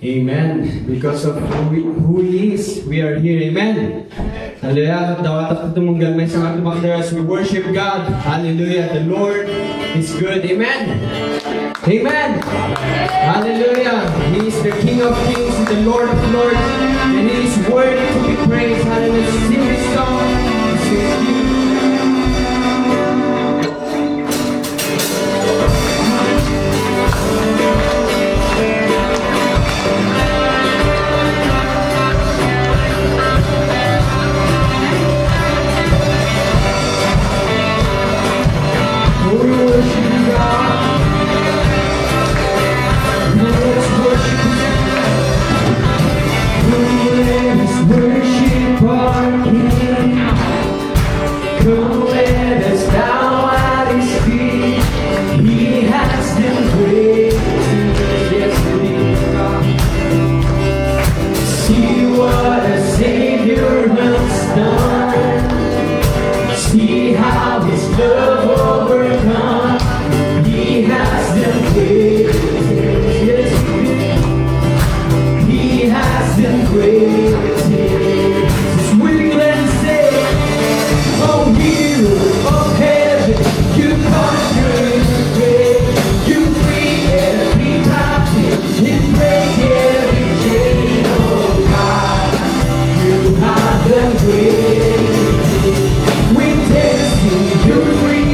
Amen. Because of who He is, we are here. Amen. Hallelujah. Dapat ako tumunggal may sa mga as we worship God. Hallelujah. The Lord is good. Amen. Amen. Hallelujah. He is the King of Kings and the Lord of Lords. And He is worthy to be praised. Hallelujah. Sing this song. Sing it. We taste you, you're free.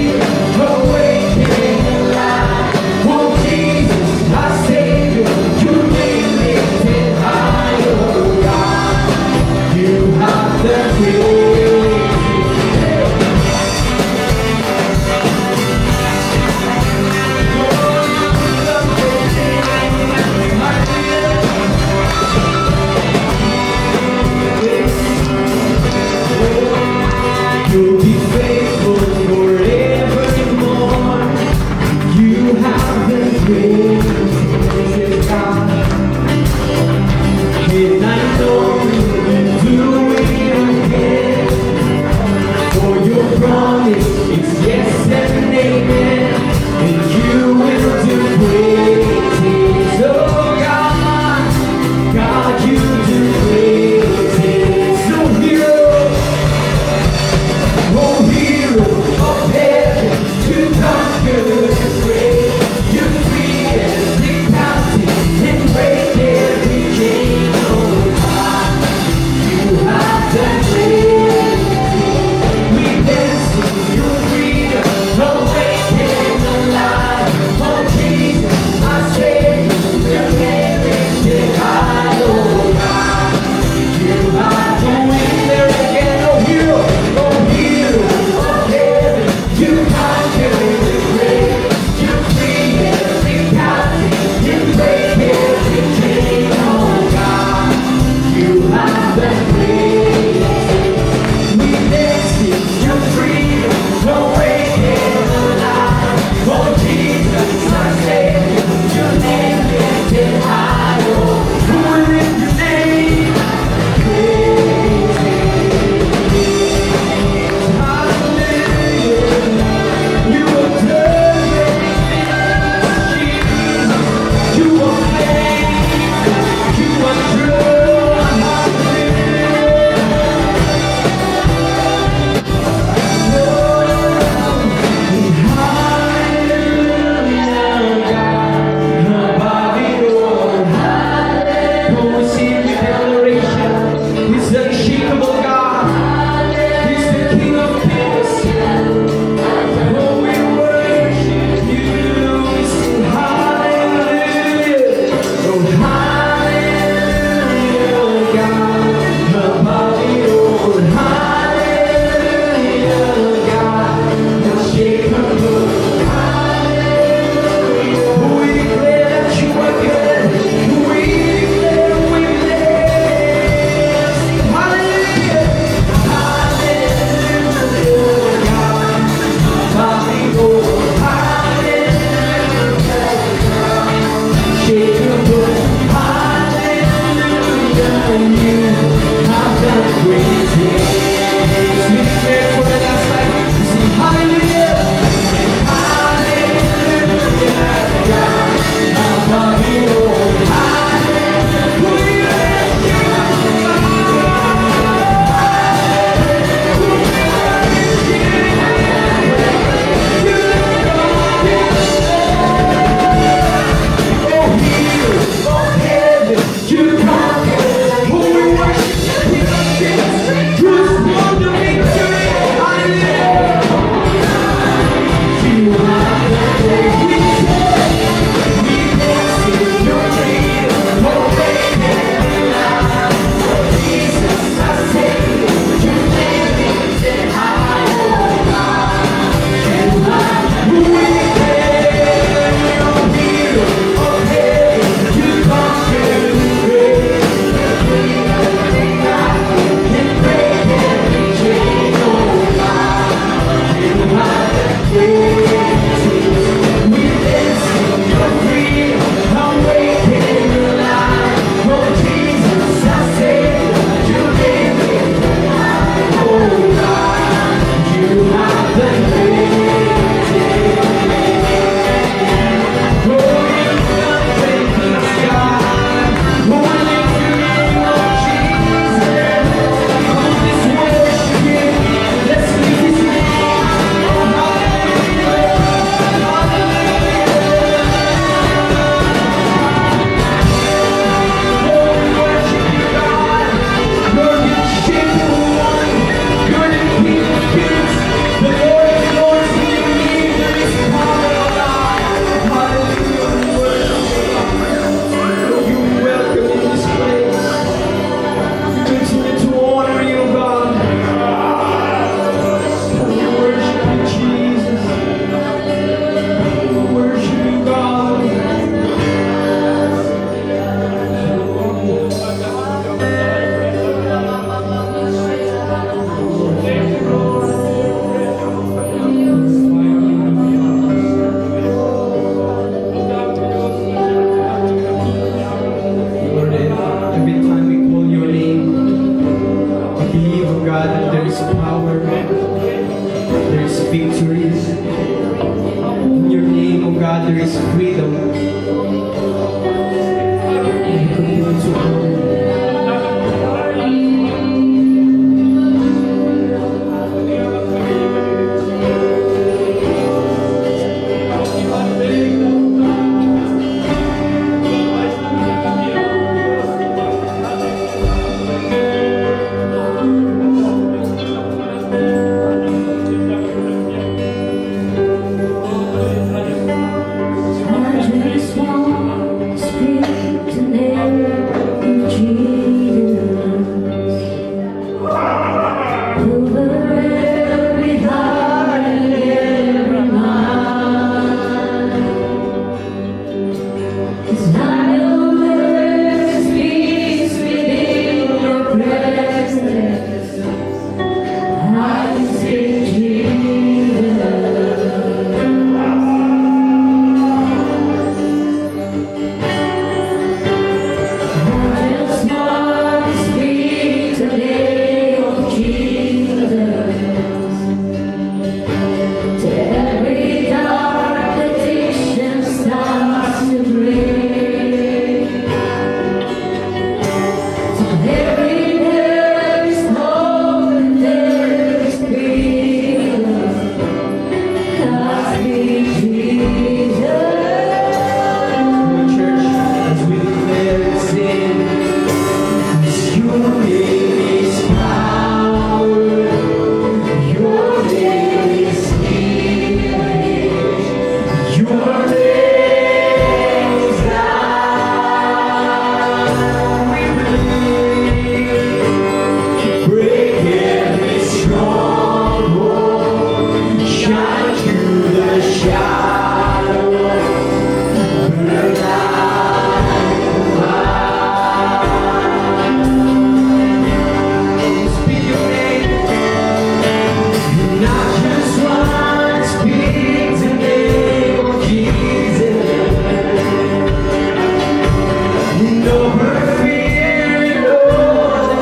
No more fear, no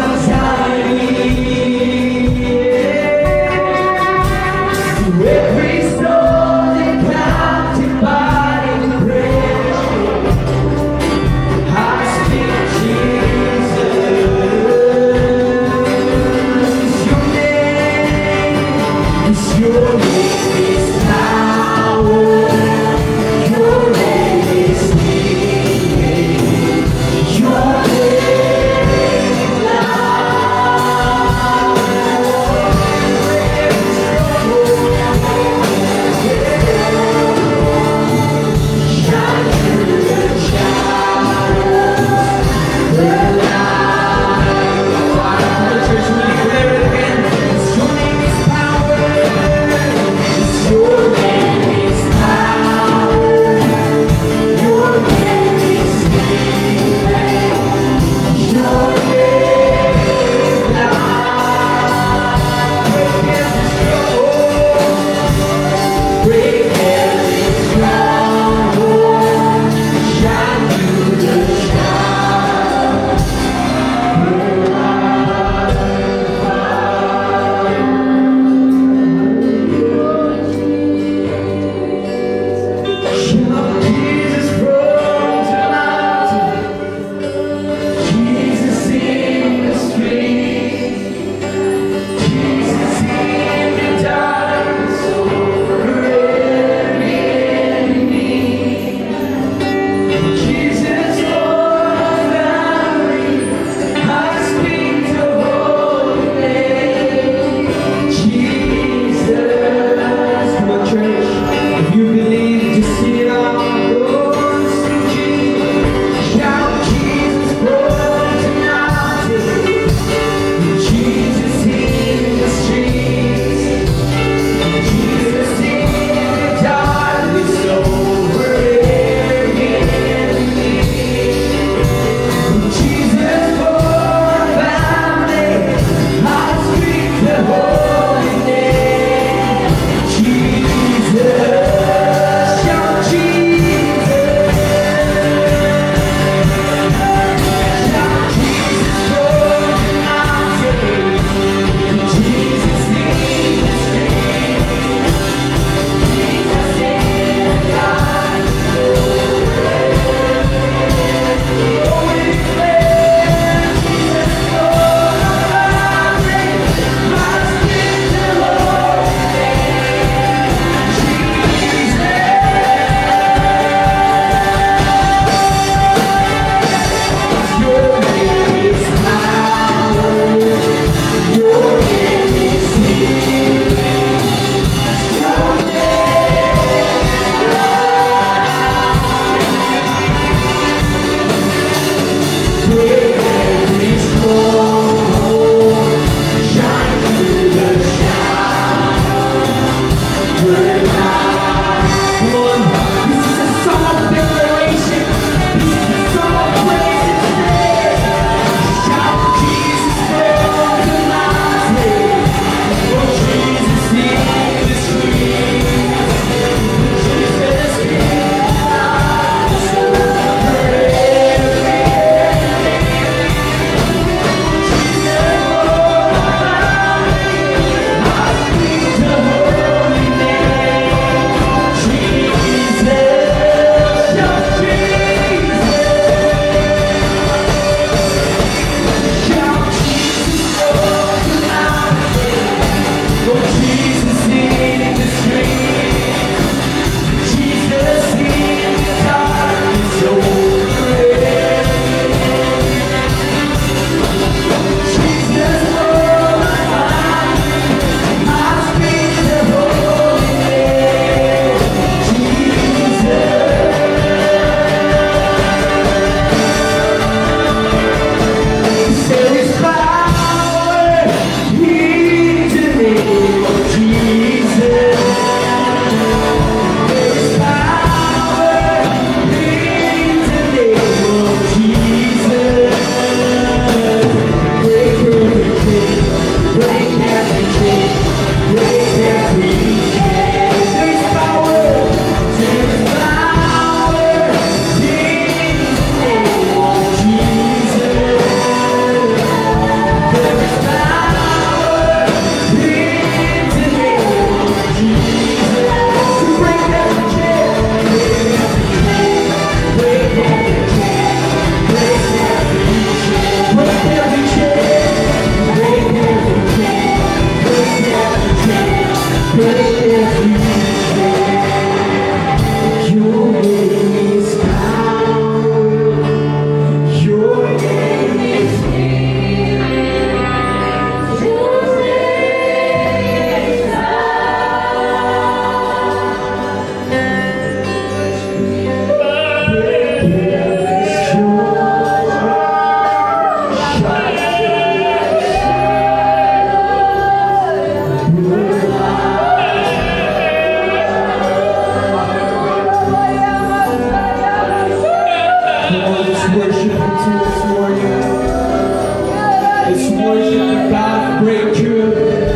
anxiety. To every soul that captive by the praise, I speak Jesus. Your name is power. Your name is healing. breakthrough this morning. Let's worship the God of breakthrough.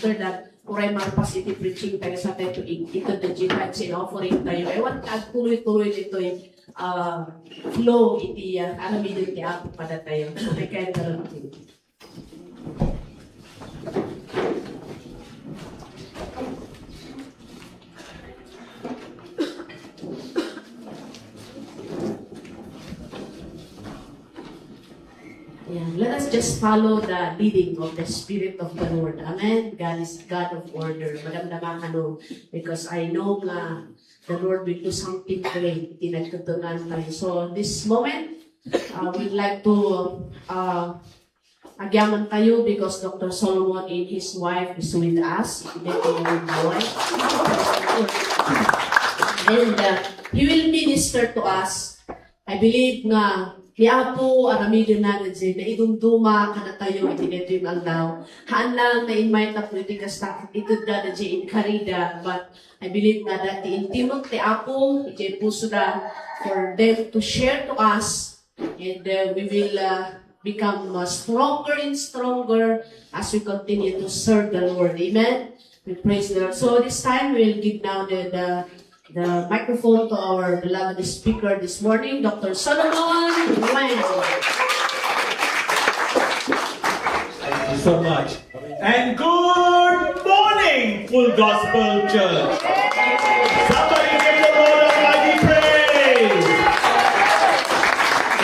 After that, kuray positive preaching tayo sa tayo ito the jihad sin offering tayo. Ewan tag tuloy-tuloy dito yung flow iti alamid iti ako pada tayo. So may kaya naroon din. Yeah, let us just follow the leading of the Spirit of the Lord. Amen. God is God of order. Madamdaman ano, because I know nga the Lord will do something great. Tinagtutunan tayo. So, this moment, we'd like to agyaman tayo because Dr. Solomon and his wife is with us. And he will minister to us. I believe nga ni Apo aramidin na din na idumduma ka na tayo itinito yung aldaw. Haan lang na invite na politika staff ito na in Carida, but I believe na that the intimate ti Apo iti puso na for them to share to us, and we will become stronger and stronger as we continue to serve the Lord. Amen. We praise the Lord. So this time we'll give now the microphone to our beloved speaker this morning, Dr. Solomon Nguyen. Thank you so much. And good morning, Full Gospel Church. Somebody give the Lord a mighty praise.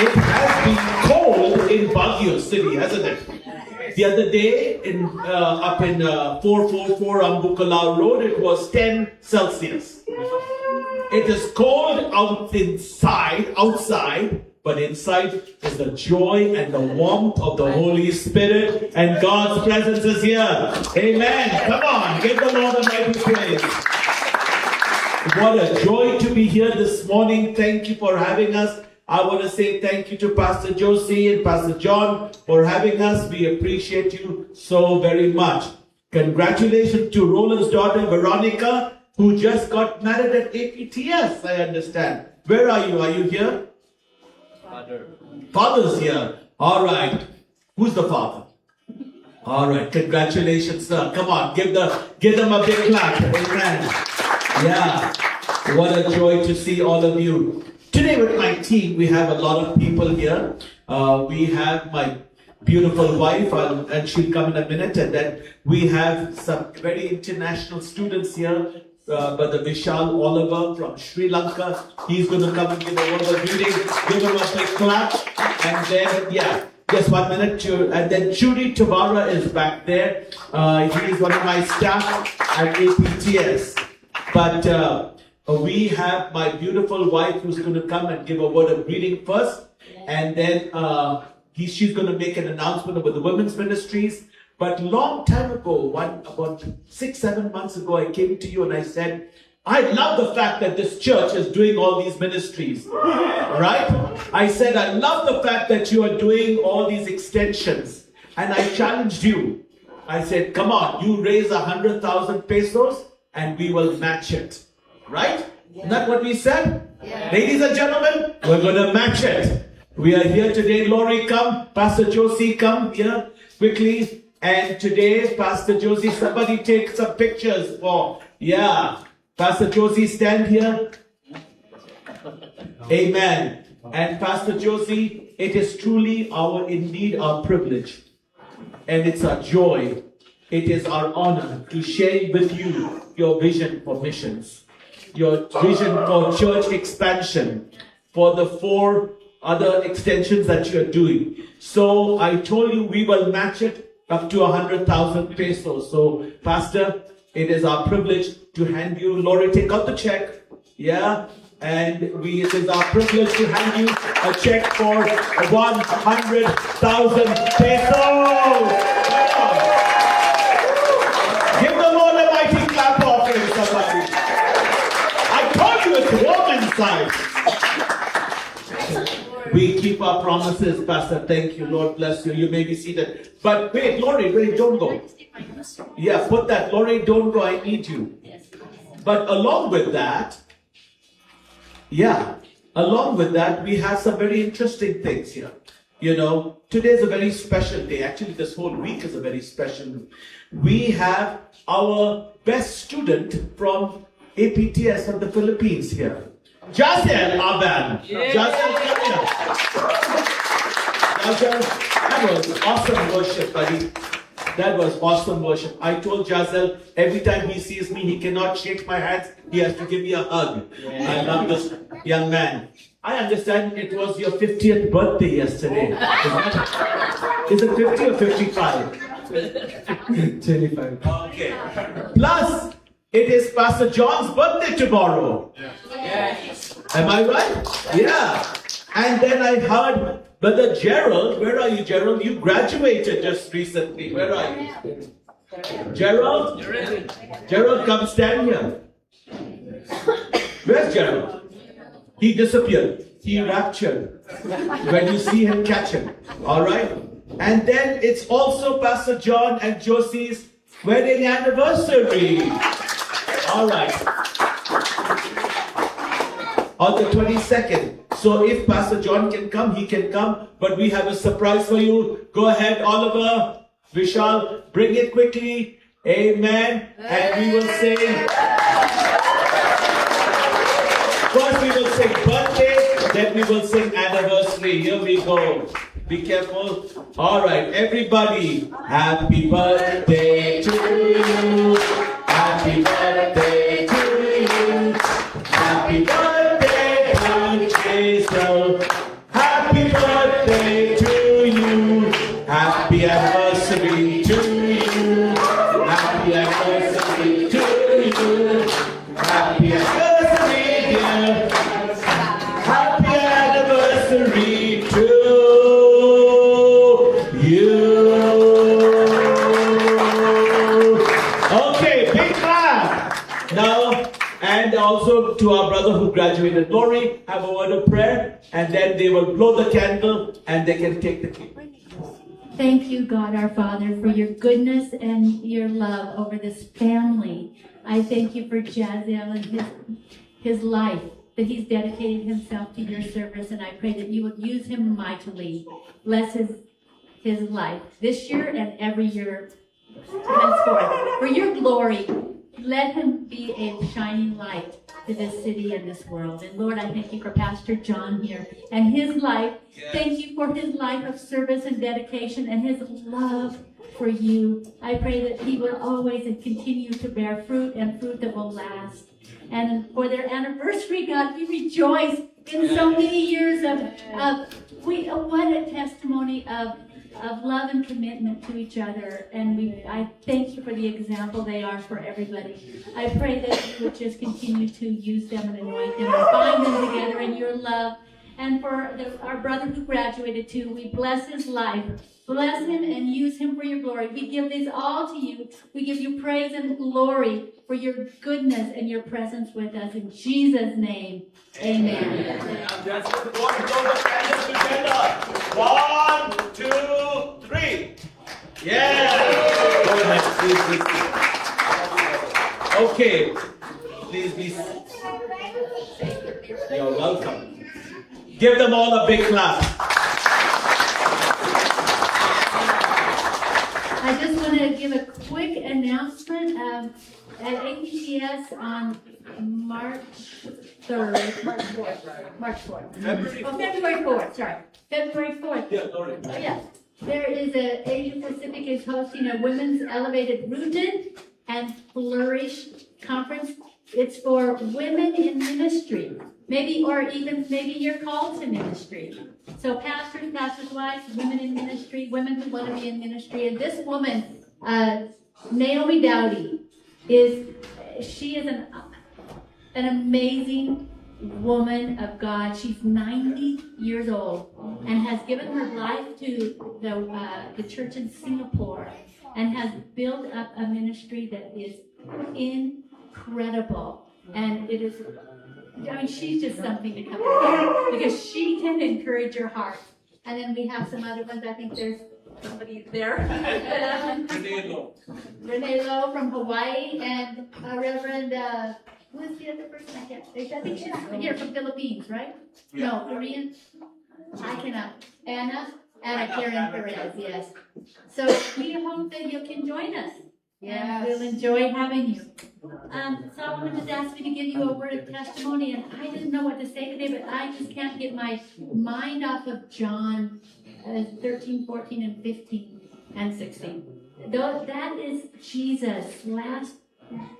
It has been cold in Baguio City, hasn't it? The other day, up in 444 Ambukalao Road, it was 10 Celsius. It is cold outside, but inside is the joy and the warmth of the Holy Spirit, and God's presence is here. Amen. Come on, give the Lord a mighty praise. What a joy to be here this morning. Thank you for having us. I want to say thank you to Pastor Josie and Pastor John for having us. We appreciate you so very much. Congratulations to Roland's daughter Veronica, who just got married at APTS, I understand. Where are you? Are you here? Father. Father's here. All right. Who's the father? All right. Congratulations, sir. Come on, give them a big clap. Amen. Yeah. What a joy to see all of you. Today with my team, we have a lot of people here. We have my beautiful wife, and she'll come in a minute. And then we have some very international students here. Brother Vishal Oliver from Sri Lanka. He's going to come and give a word of greeting. Give him a big clap. And then, just 1 minute. And then Judy Tavara is back there. He is one of my staff at APTS. But we have my beautiful wife who's going to come and give a word of greeting first. And then she's going to make an announcement about the women's ministries. But long time ago, about 6-7 months ago, I came to you and I said, I love the fact that this church is doing all these ministries. Right? I said, I love the fact that you are doing all these extensions. And I challenged you. I said, come on, you raise 100,000 pesos and we will match it. Right? Isn't that what we said? Yeah. Ladies and gentlemen, we're going to match it. We are here today. Laurie, come. Pastor Josie, come here quickly. And today, Pastor Josie, somebody take some pictures for, Pastor Josie, stand here. Amen. And Pastor Josie, it is truly indeed our privilege. And it's our joy. It is our honor to share with you your vision for missions, your vision for church expansion, for the 4 other extensions that you are doing. So I told you we will match it up to 100,000 pesos. So, Pastor, it is our privilege to hand you. Laurie, take out the check. Yeah. And it is our privilege to hand you a check for 100,000 pesos. Give the Lord a mighty clap offering, somebody. I told you it's warm inside. We keep our promises, Pastor. Thank you. Lord bless you. You may be seated. But wait, Laurie, don't go. Yeah, put that. Laurie, don't go. I need you. But along with that, we have some very interesting things here. You know, today is a very special day. Actually, this whole week is a very special. We have our best student from APTS from the Philippines here. Jazel Aban. Jazel, come here. Jazel, that was awesome worship, buddy. That was awesome worship. I told Jazel, every time he sees me, he cannot shake my hands. He has to give me a hug. I love this young man. I understand it was your 50th birthday yesterday. Is it 50 or 55? 25. Okay. Plus, it is Pastor John's birthday tomorrow. Am I right? Yeah. And then I heard Brother Gerald. Where are you, Gerald? You graduated just recently. Where are you? Gerald? Gerald, come stand here. Where's Gerald? He disappeared. He raptured. When you see him, catch him. All right? And then it's also Pastor John and Josie's wedding anniversary. All right. On the 22nd. So if Pastor John can come, he can come. But we have a surprise for you. Go ahead, Oliver, Vishal, bring it quickly. Amen. And we will sing. First we will sing birthday, then we will sing anniversary. Here we go. Be careful. All right, everybody. Happy birthday to you. Happy birthday to you. Happy birthday, dear Jesus. Happy birthday to you. Happy anniversary to you. Happy anniversary to you. Happy anniversary, dear. Happy anniversary to you. Okay, big clap. Now, and also to our brother who graduated, Lori, have a word of prayer, and then they will blow the candle and they can take the cake. Thank you, God our Father, for your goodness and your love over this family. I thank you for Jaziel and his life, that he's dedicated himself to your service, and I pray that you would use him mightily. Bless his life this year and every year henceforth. For your glory, let him be a shining light to this city and this world. And Lord, I thank you for Pastor John here and his life. Yes. Thank you for his life of service and dedication and his love for you. I pray that he will always and continue to bear fruit and fruit that will last. And for their anniversary, God, we rejoice in so many years of what a testimony of love and commitment to each other. And I thank you for the example they are for everybody. I pray that you would just continue to use them and anoint them and bind them together in your love. And for our brother who graduated too, we bless his life. Bless him and use him for your glory. We give this all to you. We give you praise and glory for your goodness and your presence with us. In Jesus' name, amen. Now just want to blow the candles together. 1, 2, 3. Yeah. Go ahead, please. Okay. Please be. You're welcome. Give them all a big clap. I just want to give a quick announcement. At APTS on March 3rd. March 4th. February 4th, sorry. February 4th. Yeah, Lori. Oh, yeah. There is Asia Pacific is hosting a Women's Elevated Rooted and Flourish conference. It's for women in ministry. Maybe you're called to ministry. So pastors, pastors' wives, women in ministry, women who want to be in ministry. And this woman, Naomi Dowdy, she is an amazing woman of God. She's 90 years old and has given her life to the church in Singapore and has built up a ministry that is incredible. And it is, she's just something to come here because she can encourage your heart. And then we have some other ones. I think there's somebody there. Renee Lowe from Hawaii and Reverend, who is the other person? I think she's here from Philippines, right? No, Korean? I cannot. Anna Karen Perez, yes. So we hope that you can join us. And we'll enjoy having you. Solomon just asked me to give you a word of testimony, and I didn't know what to say today, but I just can't get my mind off of John 13, 14, and 15, and 16. That is Jesus' last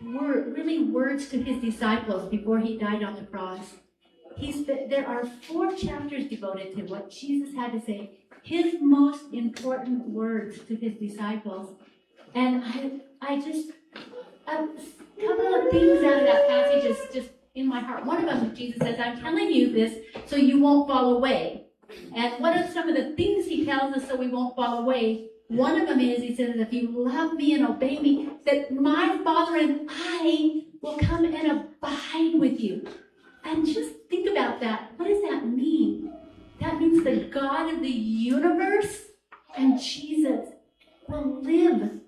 word, really words to his disciples before he died on the cross. There are 4 chapters devoted to what Jesus had to say. his most important words to his disciples. And I just, a couple of things out of that passage is just in my heart. One of them, Jesus says, I'm telling you this so you won't fall away. And what are some of the things he tells us so we won't fall away? One of them is, he says, if you love me and obey me, that my Father and I will come and abide with you. And just think about that. What does that mean? That means the God of the universe and Jesus will live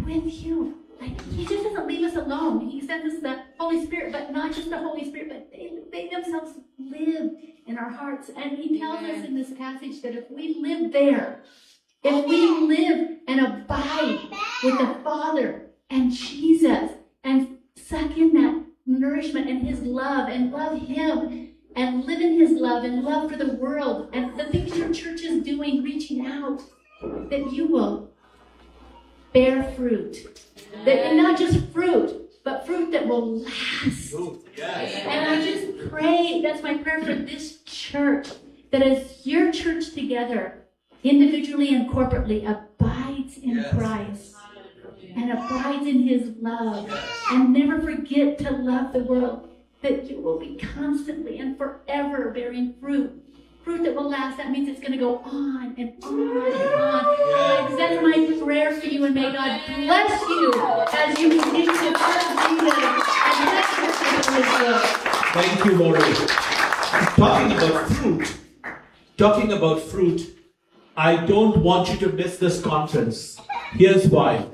with you. Like, he just doesn't leave us alone. He sends us the Holy Spirit, but not just the Holy Spirit, but they themselves live in our hearts. And he tells us in this passage that if we live there, if we live and abide with the Father and Jesus and suck in that nourishment and his love and love him and live in his love and love for the world and the things your church is doing, reaching out, that you will bear fruit. That not just fruit, but fruit that will last. And I just pray, that's my prayer for this church, that as your church together, individually and corporately, abides in Christ and abides in his love and never forget to love the world, that you will be constantly and forever bearing fruit that will last. That means it's going to go on and on and on. That's my prayer for you, and may God bless you as you continue to serve Jesus and let your will. Thank you, Lori. Talking about fruit, I don't want you to miss this conference. Here's why.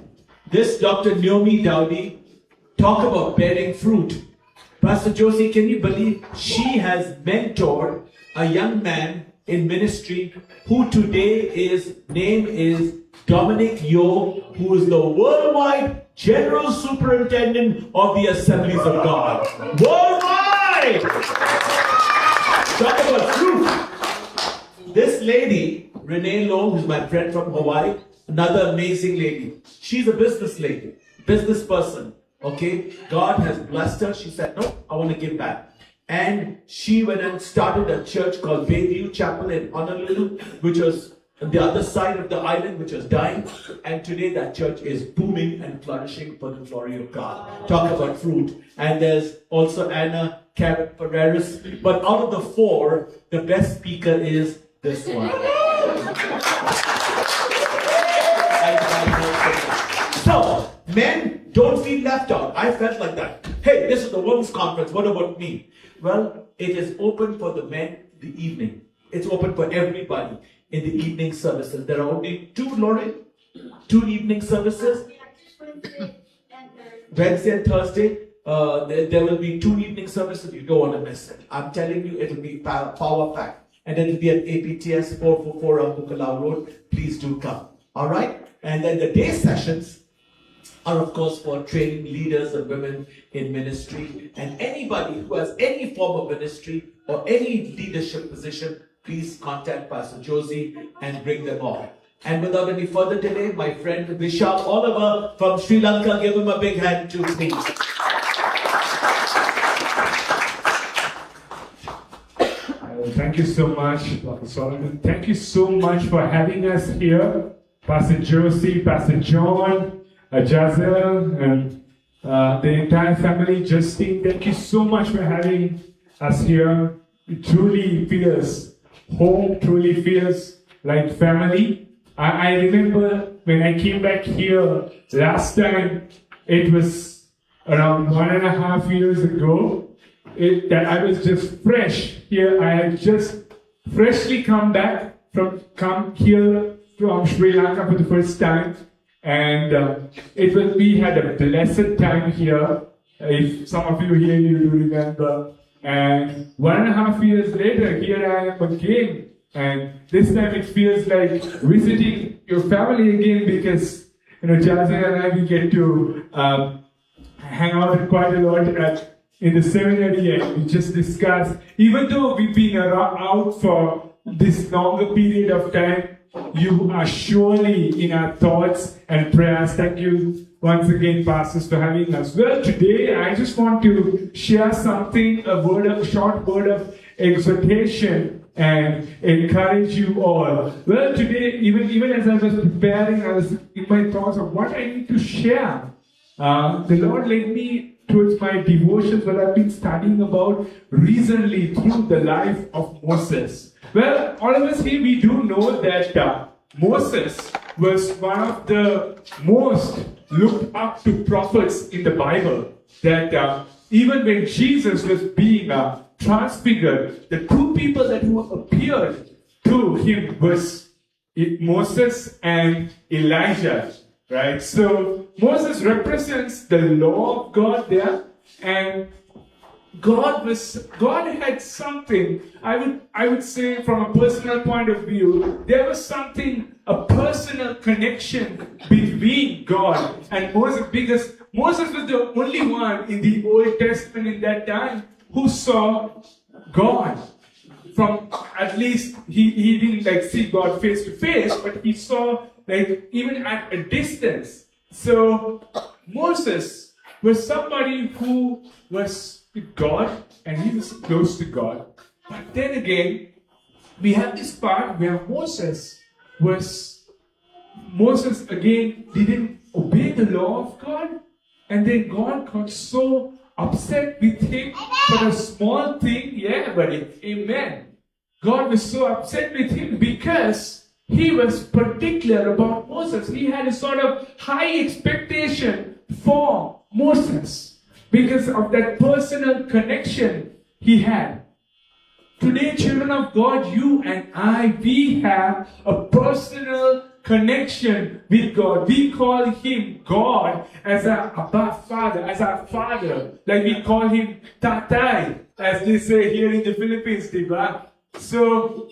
This Dr. Naomi Dowdy talk about bearing fruit. Pastor Josie, can you believe she has mentored a young man in ministry who today his name is Dominic Yo, who is the worldwide General Superintendent of the Assemblies of God. Worldwide! Talk about fruit. This lady, Renee Lowe, who's my friend from Hawaii, another amazing lady. She's a business lady, business person. Okay, God has blessed her. She said, no, I want to give back. And she went and started a church called Bayview Chapel in Honolulu, which was on the other side of the island, which was dying. And today that church is booming and flourishing for the glory of God. Talk about fruit. And there's also Anna Ferreris. But out of the four, the best speaker is this one. So, men, don't feel left out. I felt like that. Hey, this is the women's conference. What about me? Well, it is open for the men in the evening. It's open for everybody in the evening services. There are only two, Lauren? Two evening services. Wednesday and Thursday. There will be two evening services. You don't want to miss it. I'm telling you, it will be power packed. And it will be at APTS 444 on Bukalau Road. Please do come. All right? And then the day sessions are, of course, for training leaders and women in ministry. And anybody who has any form of ministry or any leadership position, please contact Pastor Josie and bring them all. And without any further delay, my friend Vishal Oliver from Sri Lanka, give him a big hand too, please. Thank you so much, Dr. Solomon. Thank you so much for having us here. Pastor Josie, Pastor John, Jazel, and the entire family, Justine, thank you so much for having us here. It truly feels home, truly feels like family. I remember when I came back here last time, it was around 1.5 years ago, that I was just fresh here. I had just freshly come here from Sri Lanka for the first time. And we had a blessed time here. If some of you here, you do remember. And 1.5 years later, here I am again. And this time it feels like visiting your family again, because, Jazzy and I, we get to hang out quite a lot in the seminary, and we just discuss. Even though we've been out for this longer period of time, you are surely in our thoughts and prayers. Thank you once again, pastors, for having us. Well, today I just want to share something, a short word of exhortation and encourage you all. Well, today, even as I was preparing, I was in my thoughts of what I need to share. The Lord led me towards my devotions, what I've been studying about recently through the life of Moses. Well, all of us here, we do know that Moses was one of the most looked up to prophets in the Bible. That even when Jesus was being transfigured, the two people that who appeared to him was Moses and Elijah. Right? So Moses represents the law of God there, and God had something, I would say from a personal point of view, there was something, a personal connection between God and Moses, because Moses was the only one in the Old Testament in that time who saw God. From, at least he didn't see God face to face, but he saw even at a distance. So Moses was somebody who was with God, and he was close to God. But then again, we have this part where Moses again didn't obey the law of God, and then God got so upset with him for a small thing. Yeah, buddy, amen. God was so upset with him because he was particular about Moses. He had a sort of high expectation for Moses because of that personal connection he had. Today, children of God, you and I, we have a personal connection with God. We call him God as our Abba Father, as our Father. Like we call him Tatai, as they say here in the Philippines, diba? So,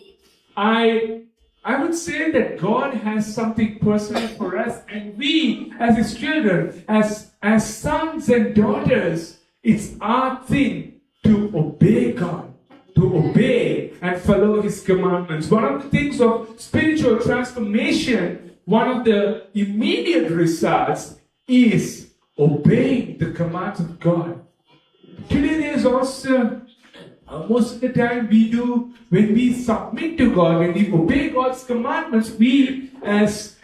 I would say that God has something personal for us, and we, as his children, as sons and daughters, it's our thing to obey God, to obey and follow his commandments. One of the things of spiritual transformation, one of the immediate results is obeying the commands of God. Today there's also most of the time we do, when we submit to God, when we obey God's commandments, we as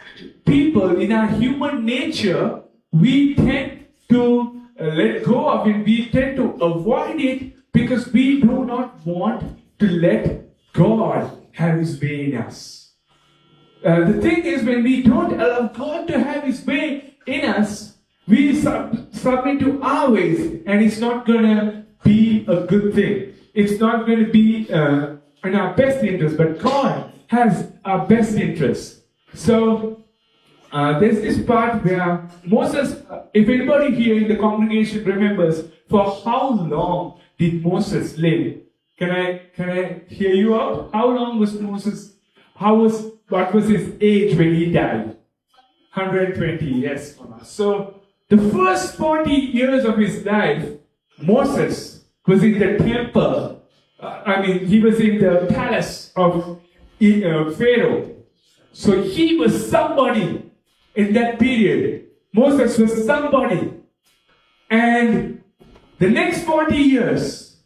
people in our human nature, we tend to let go of it, we tend to avoid it because we do not want to let God have his way in us. The thing is, when we don't allow God to have his way in us, we submit to our ways, and it's not going to be a good thing. It's not going to be in our best interest, but God has our best interest. So, there's this part where Moses, if anybody here in the congregation remembers, for how long did Moses live? Can I hear you out? How long was Moses? What was his age when he died? 120, yes. So, the first 40 years of his life, Moses was in the temple. He was in the palace of Pharaoh. So he was somebody in that period. Moses was somebody. And the next 40 years,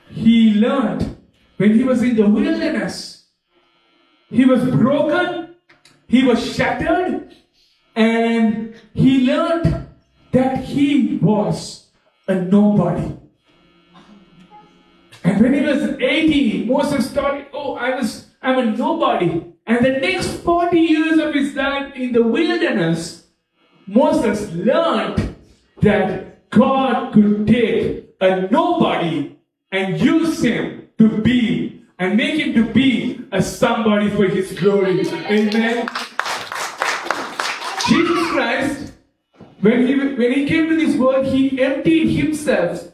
he learned when he was in the wilderness, he was broken, he was shattered, and he learned that he was a nobody. And when he was 80, Moses thought, I'm a nobody. And the next 40 years of his life in the wilderness, Moses learned that God could take a nobody and use him to be, and make him to be a somebody for his glory. Amen. Jesus Christ, when he came to this world, he emptied himself.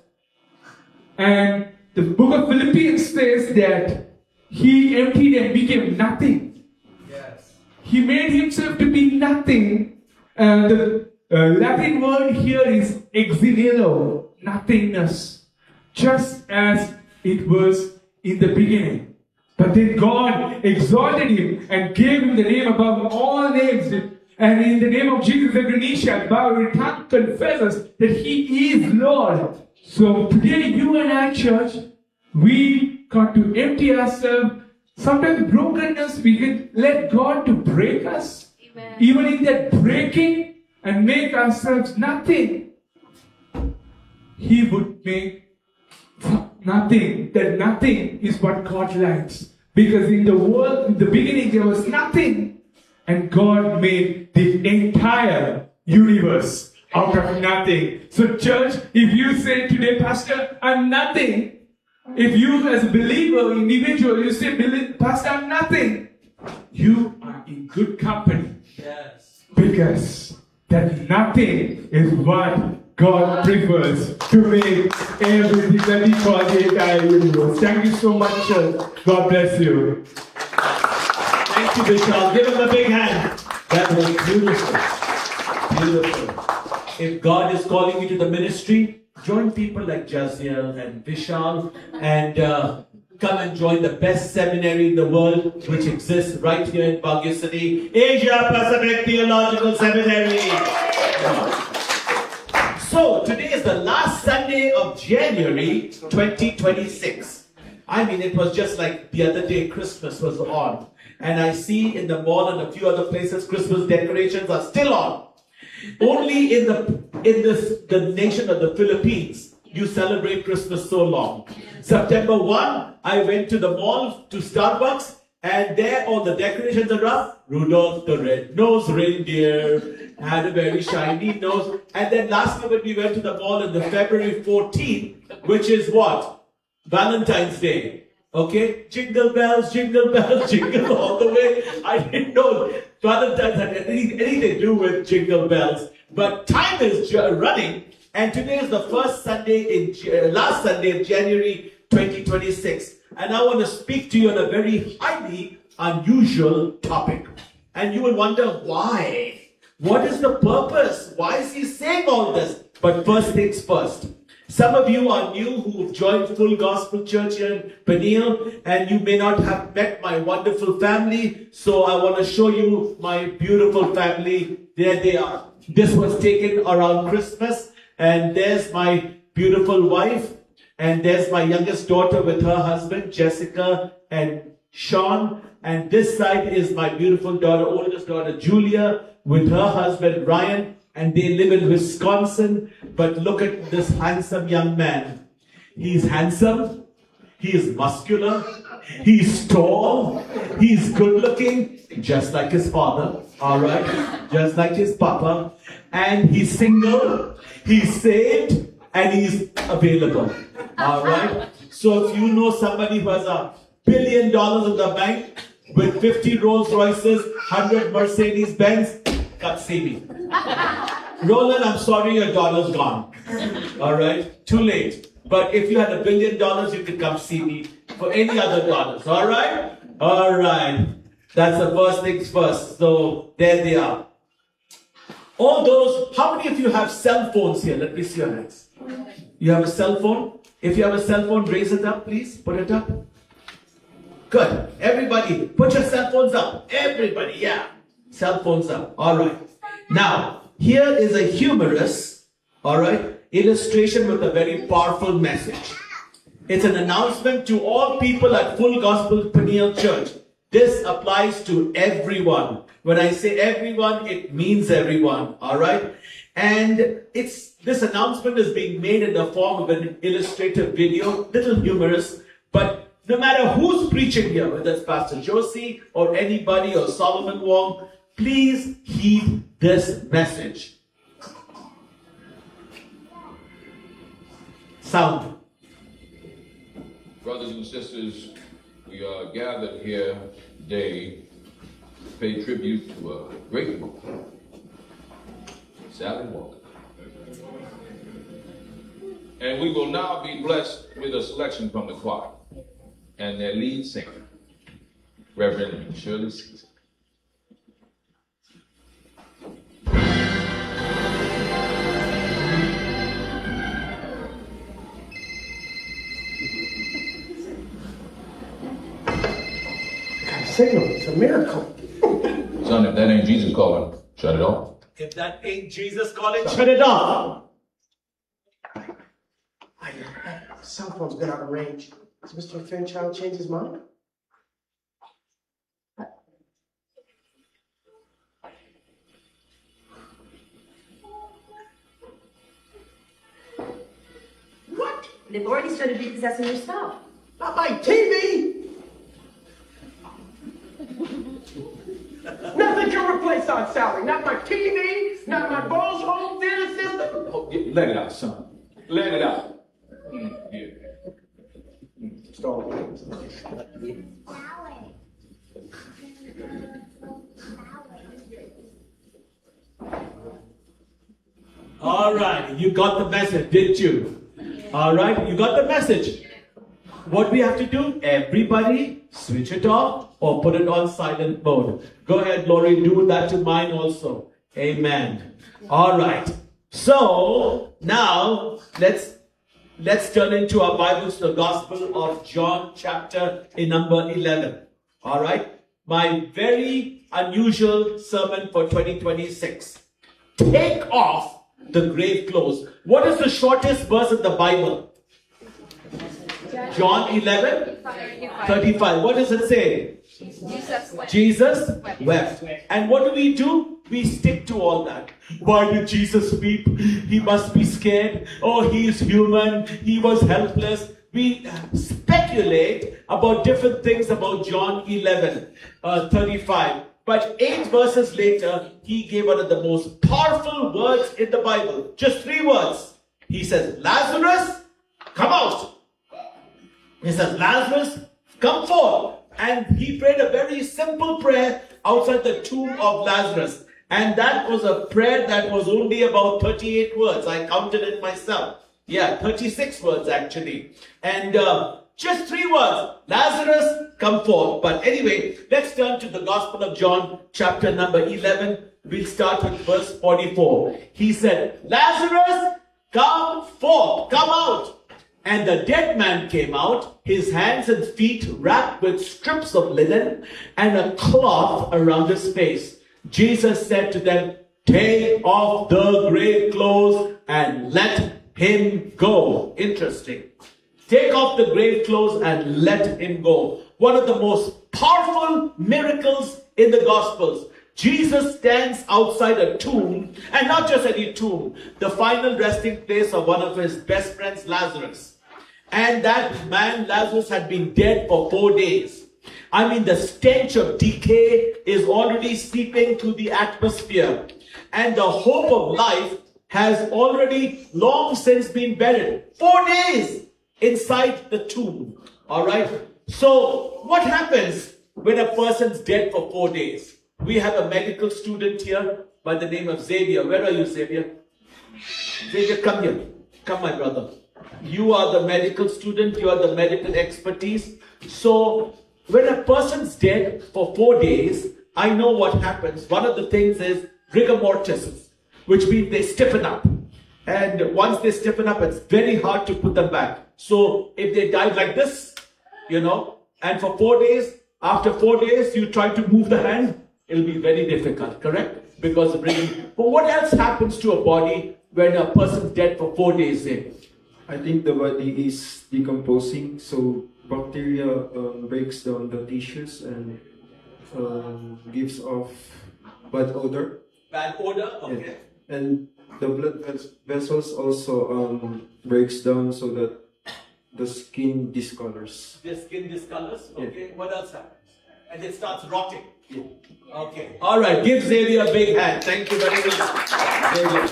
And the book of Philippians says that he emptied and became nothing. Yes. He made himself to be nothing. The Latin word here is ex nihilo, nothingness. Just as it was in the beginning. But then God exalted him and gave him the name above all names. And in the name of Jesus, every knee shall bow, every tongue confesses that he is Lord. So today, you and I, church, we got to empty ourselves. Sometimes brokenness, we can let God to break us. Amen. Even in that breaking and make ourselves nothing. He would make nothing. That nothing is what God likes. Because in the world, in the beginning, there was nothing. And God made the entire universe out of nothing. So church, if you say today, Pastor, I'm nothing. If you as a believer, individual, you say, Pastor, I'm nothing. You are in good company. Yes. Because that nothing is what God prefers to make everything that He calls the entire universe. Thank you so much, church. God bless you. Thank you, Vishal. Give him a big hand. That was beautiful. Beautiful. If God is calling you to the ministry, join people like Jaziel and Vishal and come and join the best seminary in the world, which exists right here in Baguio City, Asia Pacific Theological Seminary. So, today is the last Sunday of January 2026. I mean, it was just like the other day, Christmas was on. And I see in the mall and a few other places, Christmas decorations are still on. Only in the nation of the Philippines, you celebrate Christmas so long. September 1, I went to the mall, to Starbucks, and there all the decorations are up. Rudolph the red-nosed reindeer had a very shiny nose. And then last year when we went to the mall on the February 14th, which is what? Valentine's Day. Okay? Jingle bells, jingle all the way. I didn't know Valentine's had anything to do with jingle bells. But time is running, and today is the first Sunday last Sunday of January 2026. And I want to speak to you on a very highly unusual topic. And you will wonder why. What is the purpose? Why is he saying all this? But first things first. Some of you are new who've joined Full Gospel Church here in Peniel, and you may not have met my wonderful family. So I want to show you my beautiful family. There they are. This was taken around Christmas, and there's my beautiful wife, and there's my youngest daughter with her husband, Jessica and Sean. And this side is my beautiful daughter, oldest daughter, Julia, with her husband, Ryan. And they live in Wisconsin. But look at this handsome young man. He's handsome. He is muscular. He's tall. He's good looking. Just like his father. Alright? Just like his papa. And he's single. He's saved. And he's available. Alright? So if you know somebody who has $1 billion in the bank with 50 Rolls Royces, 100 Mercedes Benz, come see me. Roland, I'm sorry, your dollar's gone. Alright? Too late. But if you had $1 billion, you could come see me for any other dollars. Alright? Alright. That's the first things first. So, there they are. All those, how many of you have cell phones here? Let me see your hands. You have a cell phone? If you have a cell phone, raise it up, please. Put it up. Good. Everybody, put your cell phones up. Everybody, yeah. Cell phones up. Alright. Now, here is a humorous, alright, illustration with a very powerful message. It's an announcement to all people at Full Gospel Peniel Church. This applies to everyone. When I say everyone, it means everyone, alright? And this announcement is being made in the form of an illustrative video, little humorous, but no matter who's preaching here, whether it's Pastor Josie or anybody or Solomon Wong, please heed this message. Sound. Brothers and sisters, we are gathered here today to pay tribute to a great woman, Sally Walker. And we will now be blessed with a selection from the choir and their lead singer, Reverend Shirley Caesar. Signal, it's a miracle. Son, if that ain't Jesus calling, shut it off. If that ain't Jesus calling, shut it off. My cell phone's been out of range. Has Mr. Fairchild changed his mind? What? The authorities trying to be possessing your stuff. Not my TV! Nothing can replace Aunt Sally. Not my TV, not my Bose home theater system. Oh, let it out, son. Let it out. Yeah. Star Wars. All right, you got the message, didn't you? All right, you got the message. What we have to do, everybody switch it off or put it on silent mode. Go ahead, Lori, do that to mine also. Amen. All right. So now let's turn into our Bibles to the Gospel of John chapter in number 11. All right. My very unusual sermon for 2026. Take off the grave clothes. What is the shortest verse in the Bible? John 11:35. What does it say? Jesus wept. And what do? We stick to all that. Why did Jesus weep? He must be scared. Oh, he is human. He was helpless. We speculate about different things about John 11:35. But 8 verses later, he gave one of the most powerful words in the Bible. Just 3 words. He says, Lazarus, come out. He says, Lazarus, come forth. And he prayed a very simple prayer outside the tomb of Lazarus. And that was a prayer that was only about 38 words. I counted it myself. Yeah, 36 words actually. And just 3 words. Lazarus, come forth. But anyway, let's turn to the Gospel of John, chapter number 11. We'll start with verse 44. He said, Lazarus, come forth, come out. And the dead man came out, his hands and feet wrapped with strips of linen and a cloth around his face. Jesus said to them, take off the grave clothes and let him go. Interesting. Take off the grave clothes and let him go. One of the most powerful miracles in the Gospels. Jesus stands outside a tomb, and not just any tomb, the final resting place of one of his best friends, Lazarus. And that man, Lazarus, had been dead for 4 days. I mean, the stench of decay is already seeping through the atmosphere. And the hope of life has already long since been buried. 4 days inside the tomb. All right. So what happens when a person's dead for 4 days? We have a medical student here by the name of Xavier. Where are you, Xavier? Xavier, come here. Come, my brother. You are the medical student. You are the medical expertise. So when a person's dead for 4 days, I know what happens. One of the things is rigor mortis, which means they stiffen up. And once they stiffen up, it's very hard to put them back. So if they died like this, and for 4 days, after 4 days, you try to move the hand, it'll be very difficult, correct? Because of breathing. But what else happens to a body when a person's dead for 4 days, say? I think the body is decomposing, so bacteria breaks down the tissues and gives off bad odor. Bad odor? Okay. Yeah. And the blood vessels also breaks down so that the skin discolors. The skin discolors? Okay. Yeah. What else happens? And it starts rotting. Yeah. Okay. All right. Give Xavier a big hand. Thank you very much, Xavier.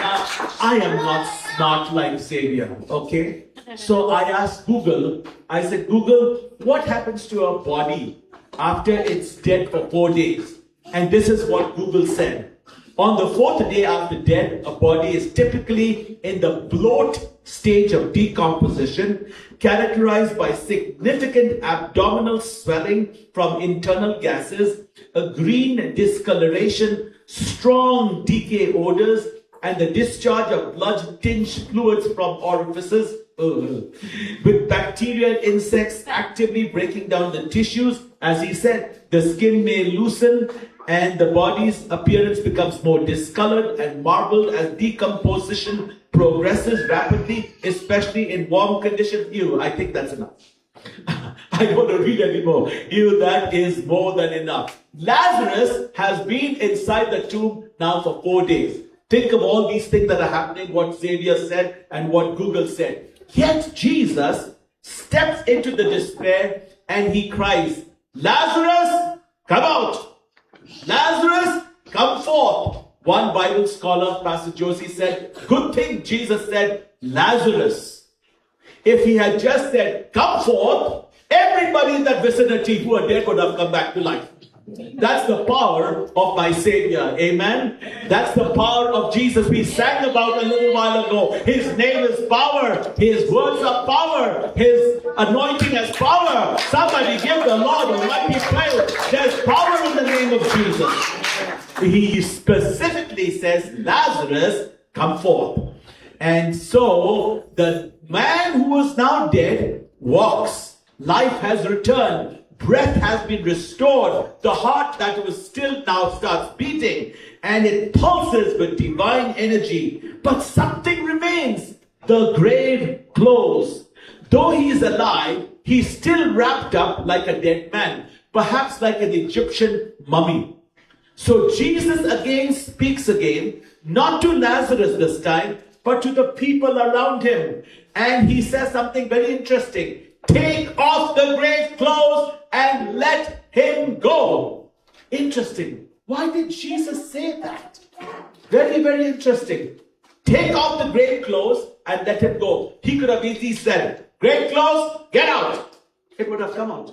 Now, I am not smart like Xavier. Okay. So I asked Google. I said, Google, what happens to a body after it's dead for 4 days? And this is what Google said. On the 4th day after death, a body is typically in the bloat stage of decomposition, characterized by significant abdominal swelling from internal gases, a green discoloration, strong decay odors, and the discharge of blood-tinged fluids from orifices, with bacteria and insects actively breaking down the tissues. As he said, the skin may loosen and the body's appearance becomes more discolored and marbled as decomposition progresses rapidly, especially in warm conditions, I think that's enough. I don't want to read anymore. That is more than enough. Lazarus has been inside the tomb now for 4 days. Think of all these things that are happening, what Xavier said and what Google said. Yet Jesus steps into the despair and he cries, Lazarus, come out! Lazarus, come forth! One Bible scholar, Pastor Josie, said, good thing Jesus said, Lazarus. If he had just said, come forth, everybody in that vicinity who are dead would have come back to life. That's the power of my Savior. Amen. That's the power of Jesus we sang about a little while ago. His name is power. His words are power. His anointing has power. Somebody give the Lord a mighty praise. There's power in the name of Jesus. He specifically says, Lazarus, come forth. And so the man who was now dead walks. Life has returned. Breath has been restored. The heart that was still now starts beating and it pulses with divine energy. But something remains. The grave closed. Though he is alive, he's still wrapped up like a dead man, perhaps like an Egyptian mummy. So Jesus again speaks again, not to Lazarus this time, but to the people around him. And he says something very interesting. Take off the grave clothes and let him go. Interesting. Why did Jesus say that? Very, very interesting. Take off the grave clothes and let him go. He could have easily said, grave clothes, get out. It would have come out.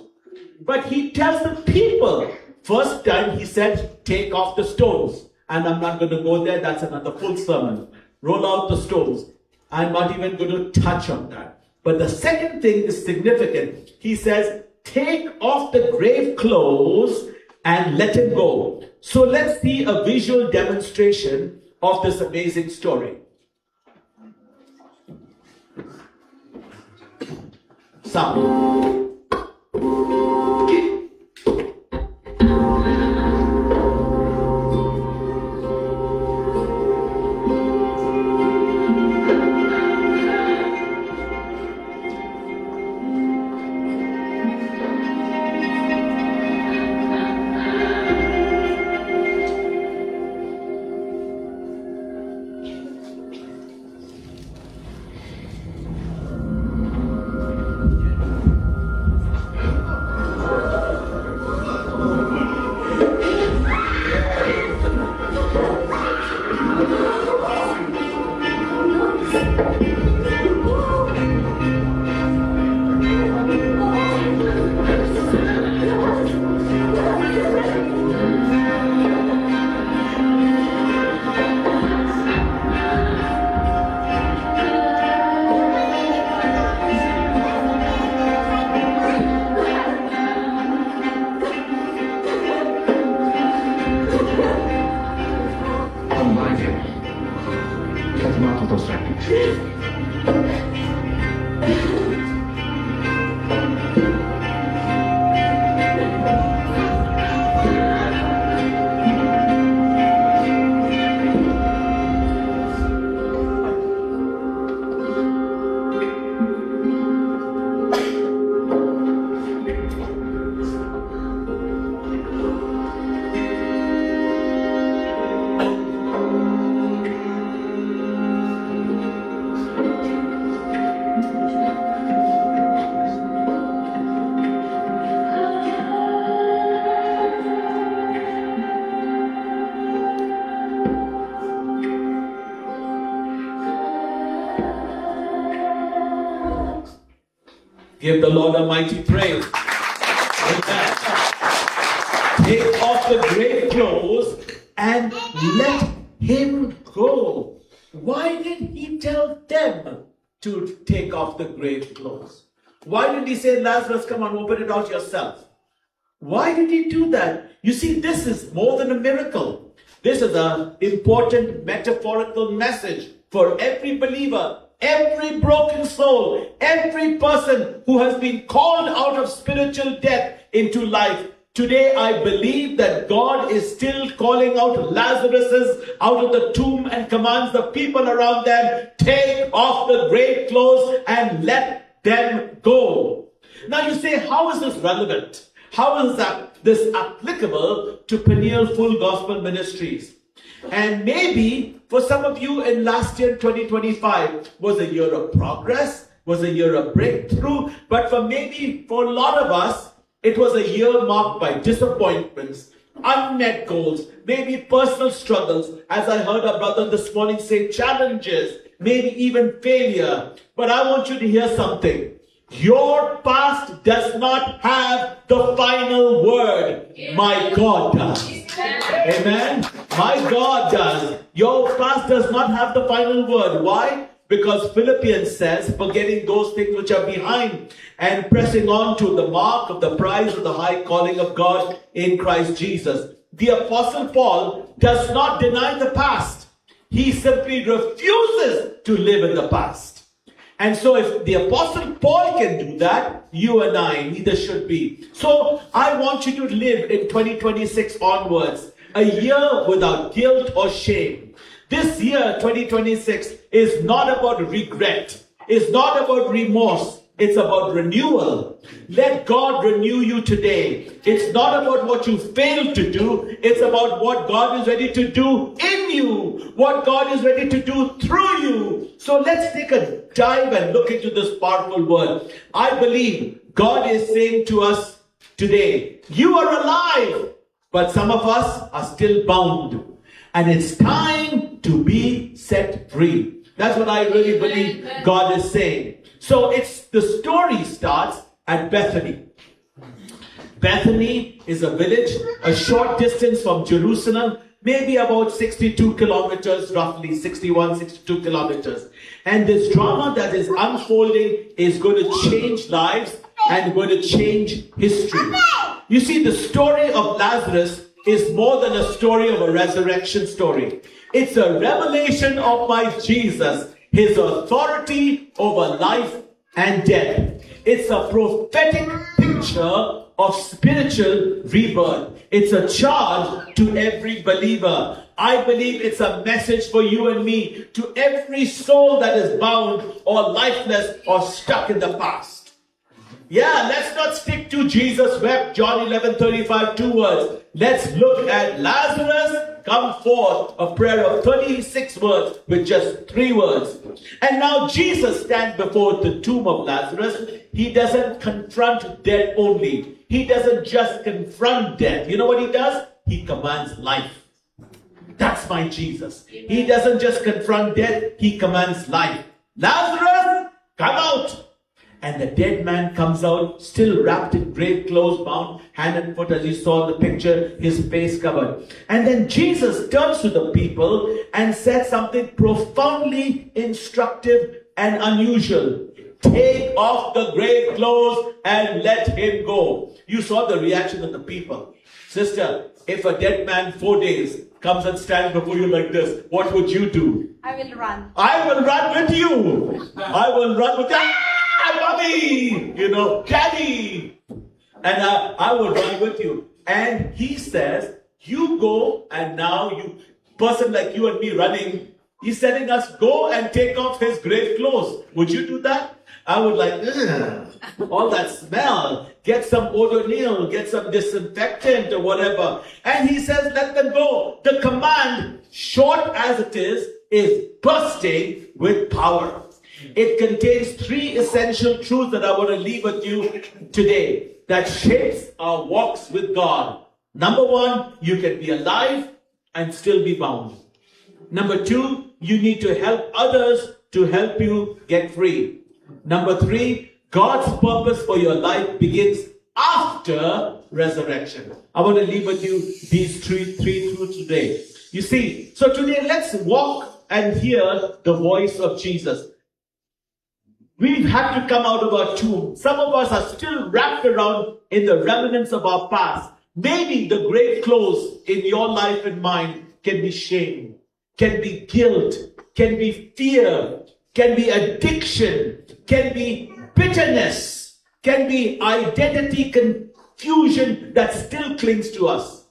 But he tells the people. First time he said, take off the stones. And I'm not going to go there. That's another full sermon. Roll out the stones. I'm not even going to touch on that. But the second thing is significant. He says, take off the grave clothes and let him go. So let's see a visual demonstration of this amazing story. Sound. Give the Lord a mighty praise. Amen. Take off the grave clothes and let him go. Why did he tell them to take off the grave clothes? Why did he say, Lazarus, come on, open it out yourself? Why did he do that? You see, this is more than a miracle. This is an important metaphorical message for every believer. Every broken soul, every person who has been called out of spiritual death into life, Today, I believe that God is still calling out Lazarus out of the tomb and commands the people around them, take off the grave clothes and let them go. Now you say, how is this relevant? How is this applicable to Peniel Full Gospel Ministries? And maybe for some of you in last year, 2025, was a year of progress, was a year of breakthrough, but for a lot of us, it was a year marked by disappointments, unmet goals, maybe personal struggles, as I heard our brother this morning say, challenges, maybe even failure. But I want you to hear something. Your past does not have the final word. My God does. Amen? My God does. Your past does not have the final word. Why? Because Philippians says, forgetting those things which are behind and pressing on to the mark of the prize of the high calling of God in Christ Jesus. The Apostle Paul does not deny the past. He simply refuses to live in the past. And so if the Apostle Paul can do that, you and I neither should be. So I want you to live in 2026 onwards, a year without guilt or shame. This year, 2026, is not about regret. It's not about remorse. It's about renewal. Let God renew you today. It's not about what you failed to do. It's about what God is ready to do in you. What God is ready to do through you. So let's take a dive and look into this powerful word. I believe God is saying to us today, you are alive, but some of us are still bound. And it's time to be set free. That's what I really believe God is saying. So the story starts at Bethany. Bethany is a village, a short distance from Jerusalem, maybe about 62 kilometers, roughly 61, 62 kilometers. And this drama that is unfolding is going to change lives and going to change history. You see, the story of Lazarus is more than a story of a resurrection story. It's a revelation of my Jesus, his authority over life and death. It's a prophetic picture of spiritual rebirth. It's a charge to every believer. I believe it's a message for you and me, to every soul that is bound or lifeless or stuck in the past. Yeah, let's not stick to Jesus wept, John 11:35, 2 words. Let's look at Lazarus come forth, a prayer of 36 words with just 3 words. And now Jesus stands before the tomb of Lazarus. He doesn't confront death only. He doesn't just confront death. You know what he does? He commands life. That's my Jesus. He doesn't just confront death, he commands life. Lazarus, come out. And the dead man comes out, still wrapped in grave clothes, bound hand and foot, as you saw in the picture, his face covered. And then Jesus turns to the people and said something profoundly instructive and unusual. Take off the grave clothes and let him go. You saw the reaction of the people. Sister, if a dead man 4 days comes and stands before you like this, what would you do? I will run. I will run with you. I will run with you. Mommy, daddy. And I will run with you. And he says, you go, and now person like you and me running, he's telling us, go and take off his grave clothes. Would you do that? I would all that smell. Get some Odonil, get some disinfectant or whatever. And he says, let them go. The command, short as it is bursting with power. It contains 3 essential truths that I want to leave with you today that shapes our walks with God. Number 1, you can be alive and still be bound. Number 2, you need to help others to help you get free. Number 3, God's purpose for your life begins after resurrection. I want to leave with you these three truths today. You see, so today let's walk and hear the voice of Jesus. We've had to come out of our tomb. Some of us are still wrapped around in the remnants of our past. Maybe the grave clothes in your life and mine can be shame, can be guilt, can be fear, can be addiction, can be bitterness, can be identity confusion that still clings to us.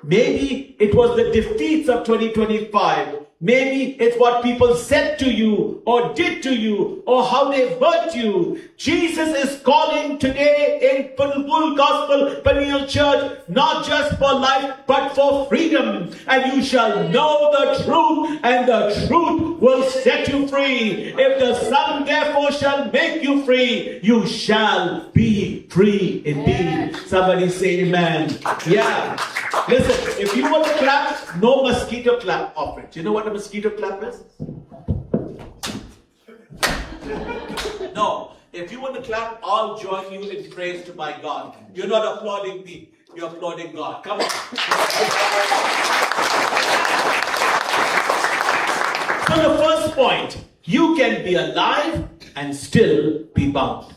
Maybe it was the defeats of 2025. Maybe it's what people said to you or did to you or how they hurt you. Jesus is calling today in Full Gospel Peniel Church, not just for life, but for freedom. And you shall know the truth, and the truth will set you free. If the Son therefore shall make you free, you shall be free indeed. Somebody say amen. Yeah. Listen, if you want to clap, no mosquito clap offering. Do you know what a mosquito clap is? No. If you want to clap, I'll join you in praise to my God. You're not applauding me, you're applauding God. Come on. So the first point, you can be alive and still be bound.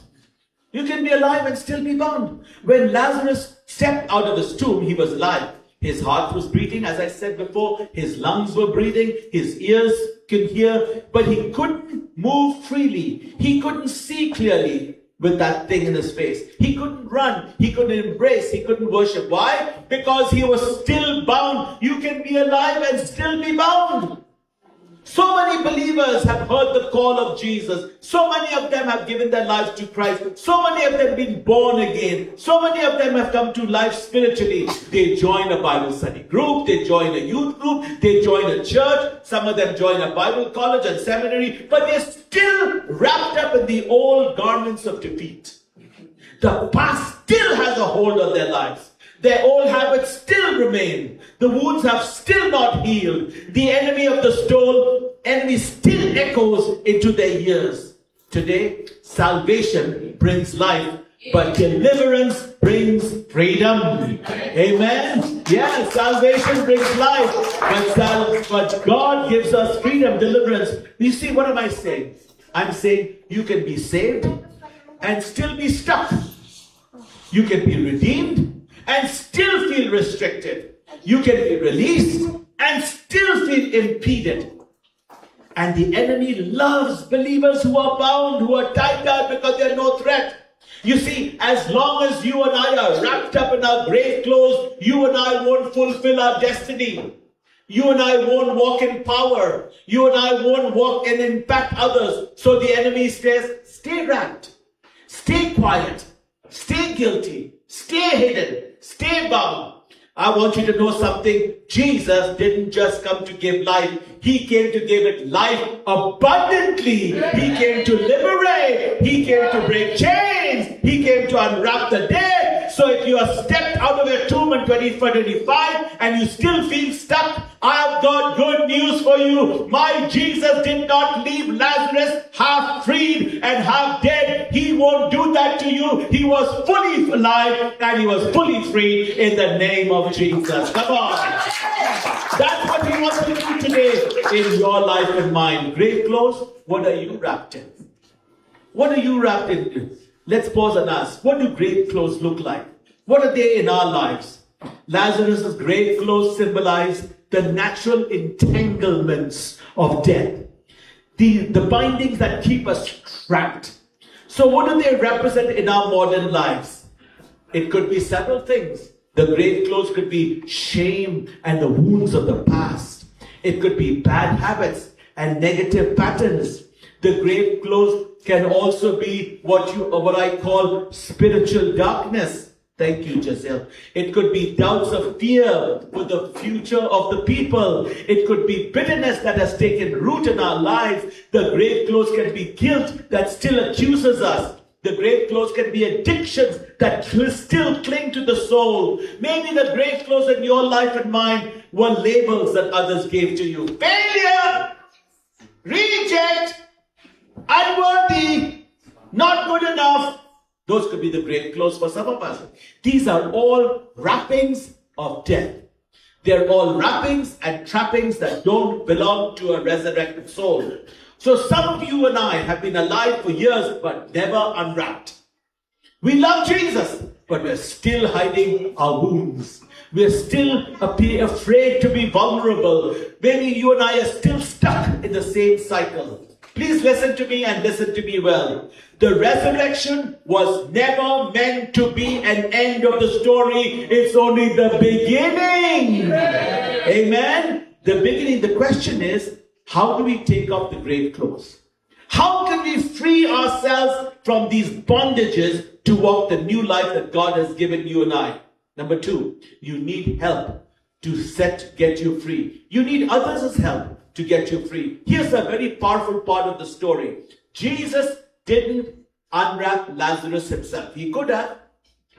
You can be alive and still be bound. When Lazarus stepped out of his tomb, he was alive. His heart was beating, as I said before. His lungs were breathing. His ears could hear. But he couldn't move freely. He couldn't see clearly with that thing in his face. He couldn't run. He couldn't embrace. He couldn't worship. Why? Because he was still bound. You can be alive and still be bound. So many believers have heard the call of Jesus. So many of them have given their lives to Christ. So many of them have been born again. So many of them have come to life spiritually. They join a Bible study group. They join a youth group. They join a church. Some of them join a Bible college and seminary. But they're still wrapped up in the old garments of defeat. The past still has a hold on their lives. Their old habits still remain. The wounds have still not healed. The enemy of the enemy still echoes into their ears. Today, salvation brings life, but deliverance brings freedom. Amen? Yeah, salvation brings life, but God gives us freedom, deliverance. You see, what am I saying? I'm saying you can be saved and still be stuck. You can be redeemed and still feel restricted. You can be released and still feel impeded. And the enemy loves believers who are bound, who are tied down because they are no threat. You see, as long as you and I are wrapped up in our grave clothes, you and I won't fulfill our destiny. You and I won't walk in power. You and I won't walk and impact others. So the enemy says, stay wrapped, stay quiet, stay guilty, stay hidden, stay bound. I want you to know something. Jesus didn't just come to give life. He came to give it life abundantly. He came to liberate. He came to break chains. He came to unwrap the dead. So if you have stepped out of your tomb in 2025 and you still feel stuck, I've got good news for you. My Jesus did not leave Lazarus half freed and half dead. He won't do that to you. He was fully alive and he was fully free in the name of Jesus. Come on. That's what he wants to do today in your life and mine. Grave clothes, what are you wrapped in? What are you wrapped in? Let's pause and ask, what do grave clothes look like? What are they in our lives? Lazarus' grave clothes symbolize the natural entanglements of death. The bindings that keep us trapped. So what do they represent in our modern lives? It could be several things. The grave clothes could be shame and the wounds of the past. It could be bad habits and negative patterns. The grave clothes can also be what I call spiritual darkness. Thank you, Giselle. It could be doubts of fear for the future of the people. It could be bitterness that has taken root in our lives. The grave clothes can be guilt that still accuses us. The grave clothes can be addictions that still cling to the soul. Maybe the grave clothes in your life and mine were labels that others gave to you. Failure, reject, unworthy, not good enough. Those could be the grave clothes for some of us. These are all wrappings of death. They're all wrappings and trappings that don't belong to a resurrected soul. So some of you and I have been alive for years but never unwrapped. We love Jesus, but we're still hiding our wounds. We're still afraid to be vulnerable. Maybe you and I are still stuck in the same cycle. Please listen to me and listen to me well. The resurrection was never meant to be an end of the story. It's only the beginning. Amen. The beginning. The question is, how do we take off the grave clothes? How can we free ourselves from these bondages to walk the new life that God has given you and I? Number 2, you need help to get you free. You need others' help to get you free. Here's a very powerful part of the story. Jesus didn't unwrap Lazarus himself. He could have.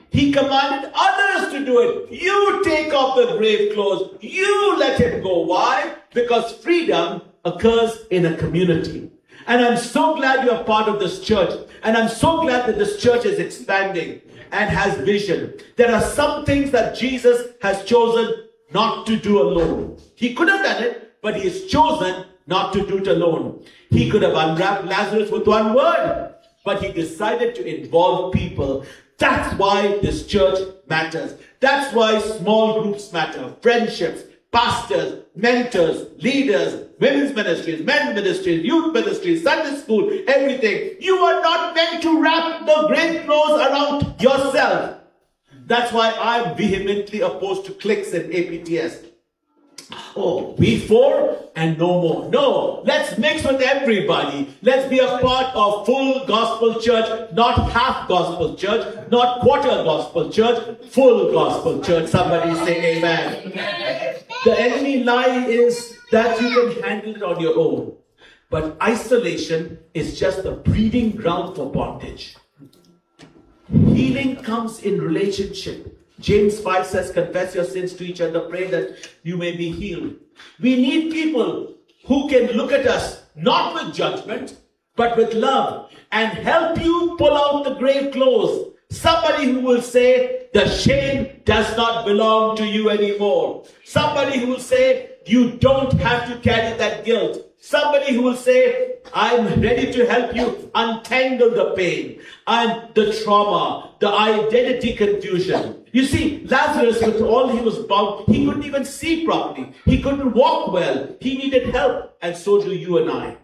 He commanded others to do it. You take off the grave clothes. You let him go. Why? Because freedom occurs in a community. And I'm so glad you're part of this church. And I'm so glad that this church is expanding and has vision. There are some things that Jesus has chosen not to do alone. He could have done it, but he has chosen not to do it alone. He could have unwrapped Lazarus with one word, but he decided to involve people. That's why this church matters. That's why small groups matter. Friendships, pastors, mentors, leaders, women's ministries, men's ministries, youth ministries, Sunday school, everything. You are not meant to wrap the grave clothes around yourself. That's why I'm vehemently opposed to cliques and APTS. Oh, we 4 and no more. No, let's mix with everybody. Let's be a part of full gospel church, not half gospel church, not quarter gospel church, full gospel church. Somebody say amen. The enemy lie is that you can handle it on your own. But isolation is just the breeding ground for bondage. Healing comes in relationship. James 5 says, confess your sins to each other, pray that you may be healed. We need people who can look at us, not with judgment, but with love, and help you pull out the grave clothes. Somebody who will say, the shame does not belong to you anymore. Somebody who will say, you don't have to carry that guilt. Somebody who will say, I'm ready to help you untangle the pain and the trauma, the identity confusion. You see, Lazarus, with all he was bound, he couldn't even see properly. He couldn't walk well. He needed help. And so do you and I.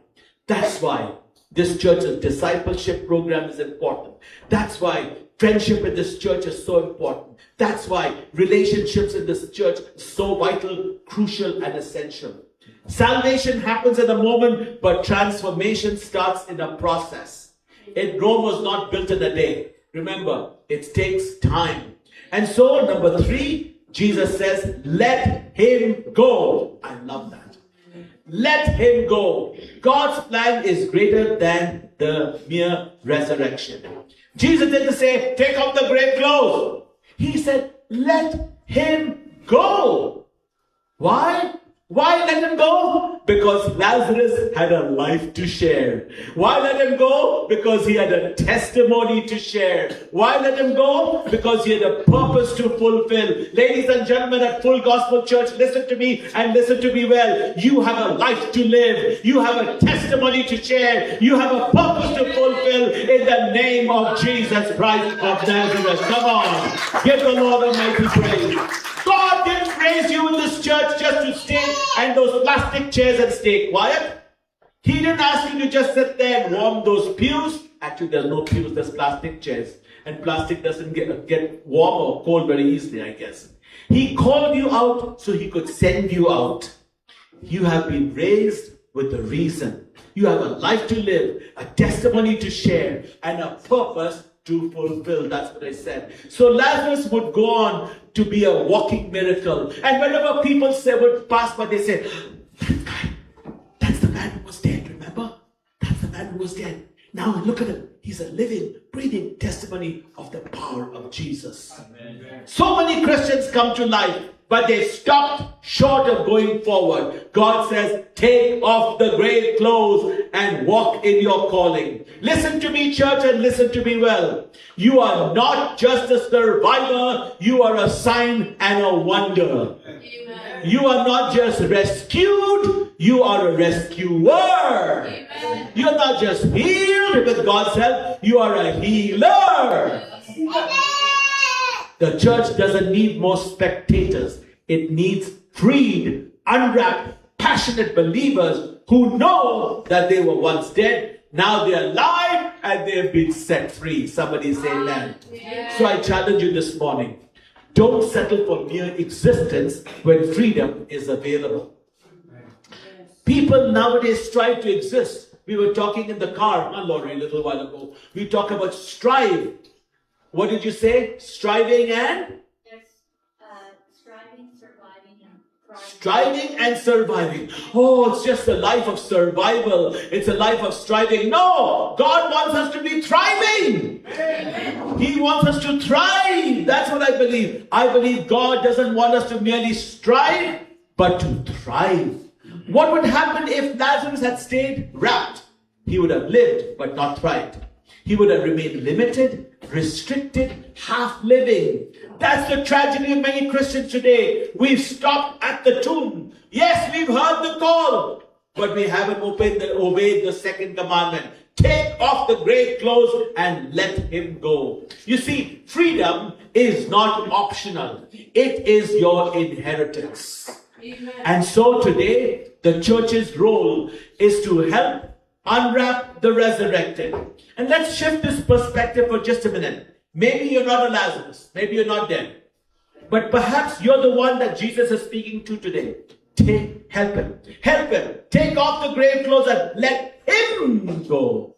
That's why this church's discipleship program is important. That's why friendship in this church is so important. That's why relationships in this church are so vital, crucial, and essential. Salvation happens in a moment, but transformation starts in a process. Rome was not built in a day. Remember, it takes time. And so, number 3, Jesus says, let him go. I love that. Let him go. God's plan is greater than the mere resurrection. Jesus didn't say, take off the grave clothes. He said, let him go. Why? Why let him go? Because Lazarus had a life to share. Why let him go? Because he had a testimony to share. Why let him go? Because he had a purpose to fulfill. Ladies and gentlemen at Full Gospel Church, listen to me and listen to me well. You have a life to live. You have a testimony to share. You have a purpose to fulfill in the name of Jesus Christ of Nazareth. Come on. Give the Lord Almighty praise. God didn't raise you in this church just to stay in those plastic chairs and stay quiet. He didn't ask you to just sit there and warm those pews. Actually, there's no pews, there's plastic chairs. And plastic doesn't get warm or cold very easily, I guess. He called you out so he could send you out. You have been raised with a reason. You have a life to live, a testimony to share, and a purpose to fulfill. That's what I said. So Lazarus would go on to be a walking miracle. And whenever people would pass by, they say, that guy, that's the man who was dead, remember? That's the man who was dead. Now look at him. He's a living, breathing testimony of the power of Jesus. Amen. So many Christians come to life, but they stopped short of going forward. God says, take off the grave clothes and walk in your calling. Listen to me, church, and listen to me well. You are not just a survivor, you are a sign and a wonder. Amen. You are not just rescued, you are a rescuer. Amen. You are not just healed with God's help, you are a healer. Amen. The church doesn't need more spectators. It needs freed, unwrapped, passionate believers who know that they were once dead, now they are alive and they have been set free. Somebody say amen. So I challenge you this morning. Don't settle for mere existence when freedom is available. People nowadays strive to exist. We were talking in the car, Laurie, a little while ago. We talk about strive. What did you say? Striving and? Striving, surviving, and thriving. Striving and surviving. Oh, it's just a life of survival. It's a life of striving. No! God wants us to be thriving. He wants us to thrive. That's what I believe. I believe God doesn't want us to merely strive, but to thrive. What would happen if Lazarus had stayed wrapped? He would have lived, but not thrived. He would have remained limited, restricted, half living. That's the tragedy of many Christians today. We've stopped at the tomb. Yes, we've heard the call, but we haven't obeyed the second commandment. Take off the grave clothes and let him go. You see, freedom is not optional. It is your inheritance. And so today, the church's role is to help unwrap the resurrected. And let's shift this perspective for just a minute. Maybe you're not a Lazarus. Maybe you're not dead. But perhaps you're the one that Jesus is speaking to today. Help him. Help him. Take off the grave clothes and let him go.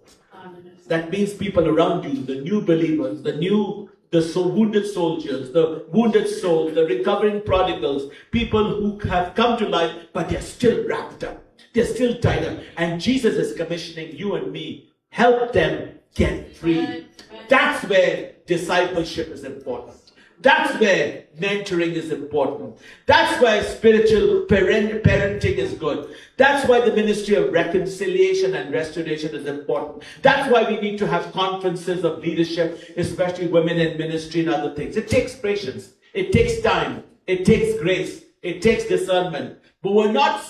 That means people around you, the new believers, wounded soldiers, the wounded souls, the recovering prodigals, people who have come to life, but they're still wrapped up. They're still tied up. And Jesus is commissioning you and me. Help them get free. That's where discipleship is important. That's where mentoring is important. That's why spiritual parenting is good. That's why the ministry of reconciliation and restoration is important. That's why we need to have conferences of leadership, especially women in ministry and other things. It takes patience. It takes time. It takes grace. It takes discernment. But we're not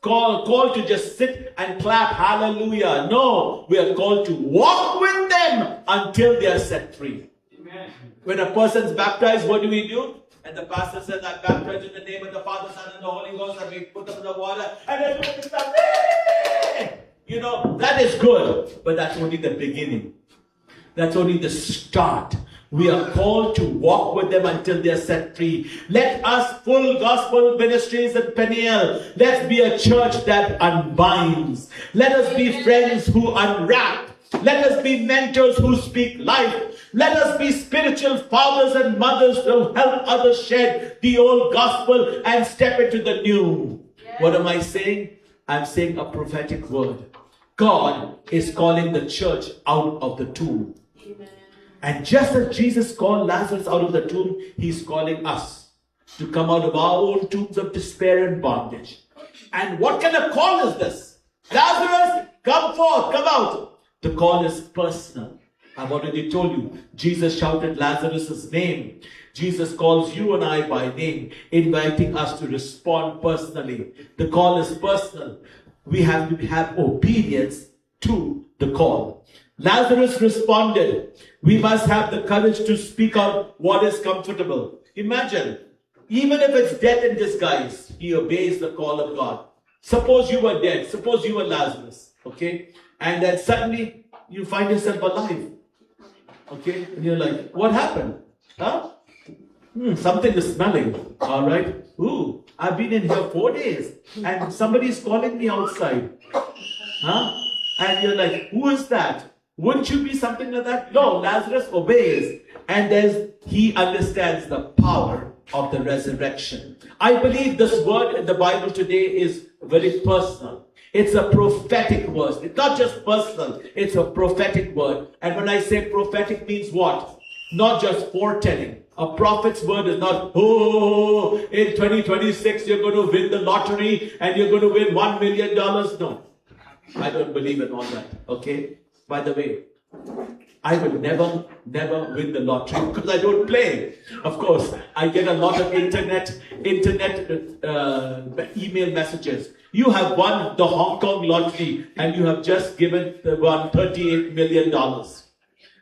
called to just sit and clap hallelujah. No, we are called to walk with them until they are set free. Amen. When a person's baptized, what do? And the pastor says, I baptize in the name of the Father, Son, and the Holy Ghost, and we put them in the water, and everybody starts, that is good, but that's only the beginning. That's only the start. We are called to walk with them until they are set free. Let us, Full Gospel Ministries at Peniel, let's be a church that unbinds. Let us be friends who unwrap. Let us be mentors who speak life. Let us be spiritual fathers and mothers to help others shed the old gospel and step into the new. What am I saying? I'm saying a prophetic word. God is calling the church out of the tomb. And just as Jesus called Lazarus out of the tomb, he's calling us to come out of our own tombs of despair and bondage. And what kind of call is this? Lazarus, come forth, come out. The call is personal. I've already told you, Jesus shouted Lazarus' name. Jesus calls you and I by name, inviting us to respond personally. The call is personal. We have to have obedience to the call. Lazarus responded. We must have the courage to speak out what is comfortable. Imagine, even if it's death in disguise, he obeys the call of God. Suppose you were dead. Suppose you were Lazarus. Okay? And then suddenly you find yourself alive. Okay? And you're like, what happened? Huh? Something is smelling. All right? Ooh, I've been in here 4 days and somebody's calling me outside. Huh? And you're like, who is that? Wouldn't you be something like that? No, Lazarus obeys. And he understands the power of the resurrection. I believe this word in the Bible today is very personal. It's a prophetic word. It's not just personal. It's a prophetic word. And when I say prophetic means what? Not just foretelling. A prophet's word is not, oh, in 2026 you're going to win the lottery and you're going to win $1 million. No. I don't believe in all that. Okay? By the way, I will never win the lottery because I don't play. Of course, I get a lot of internet email messages. You have won the Hong Kong lottery and you have just won $38 million.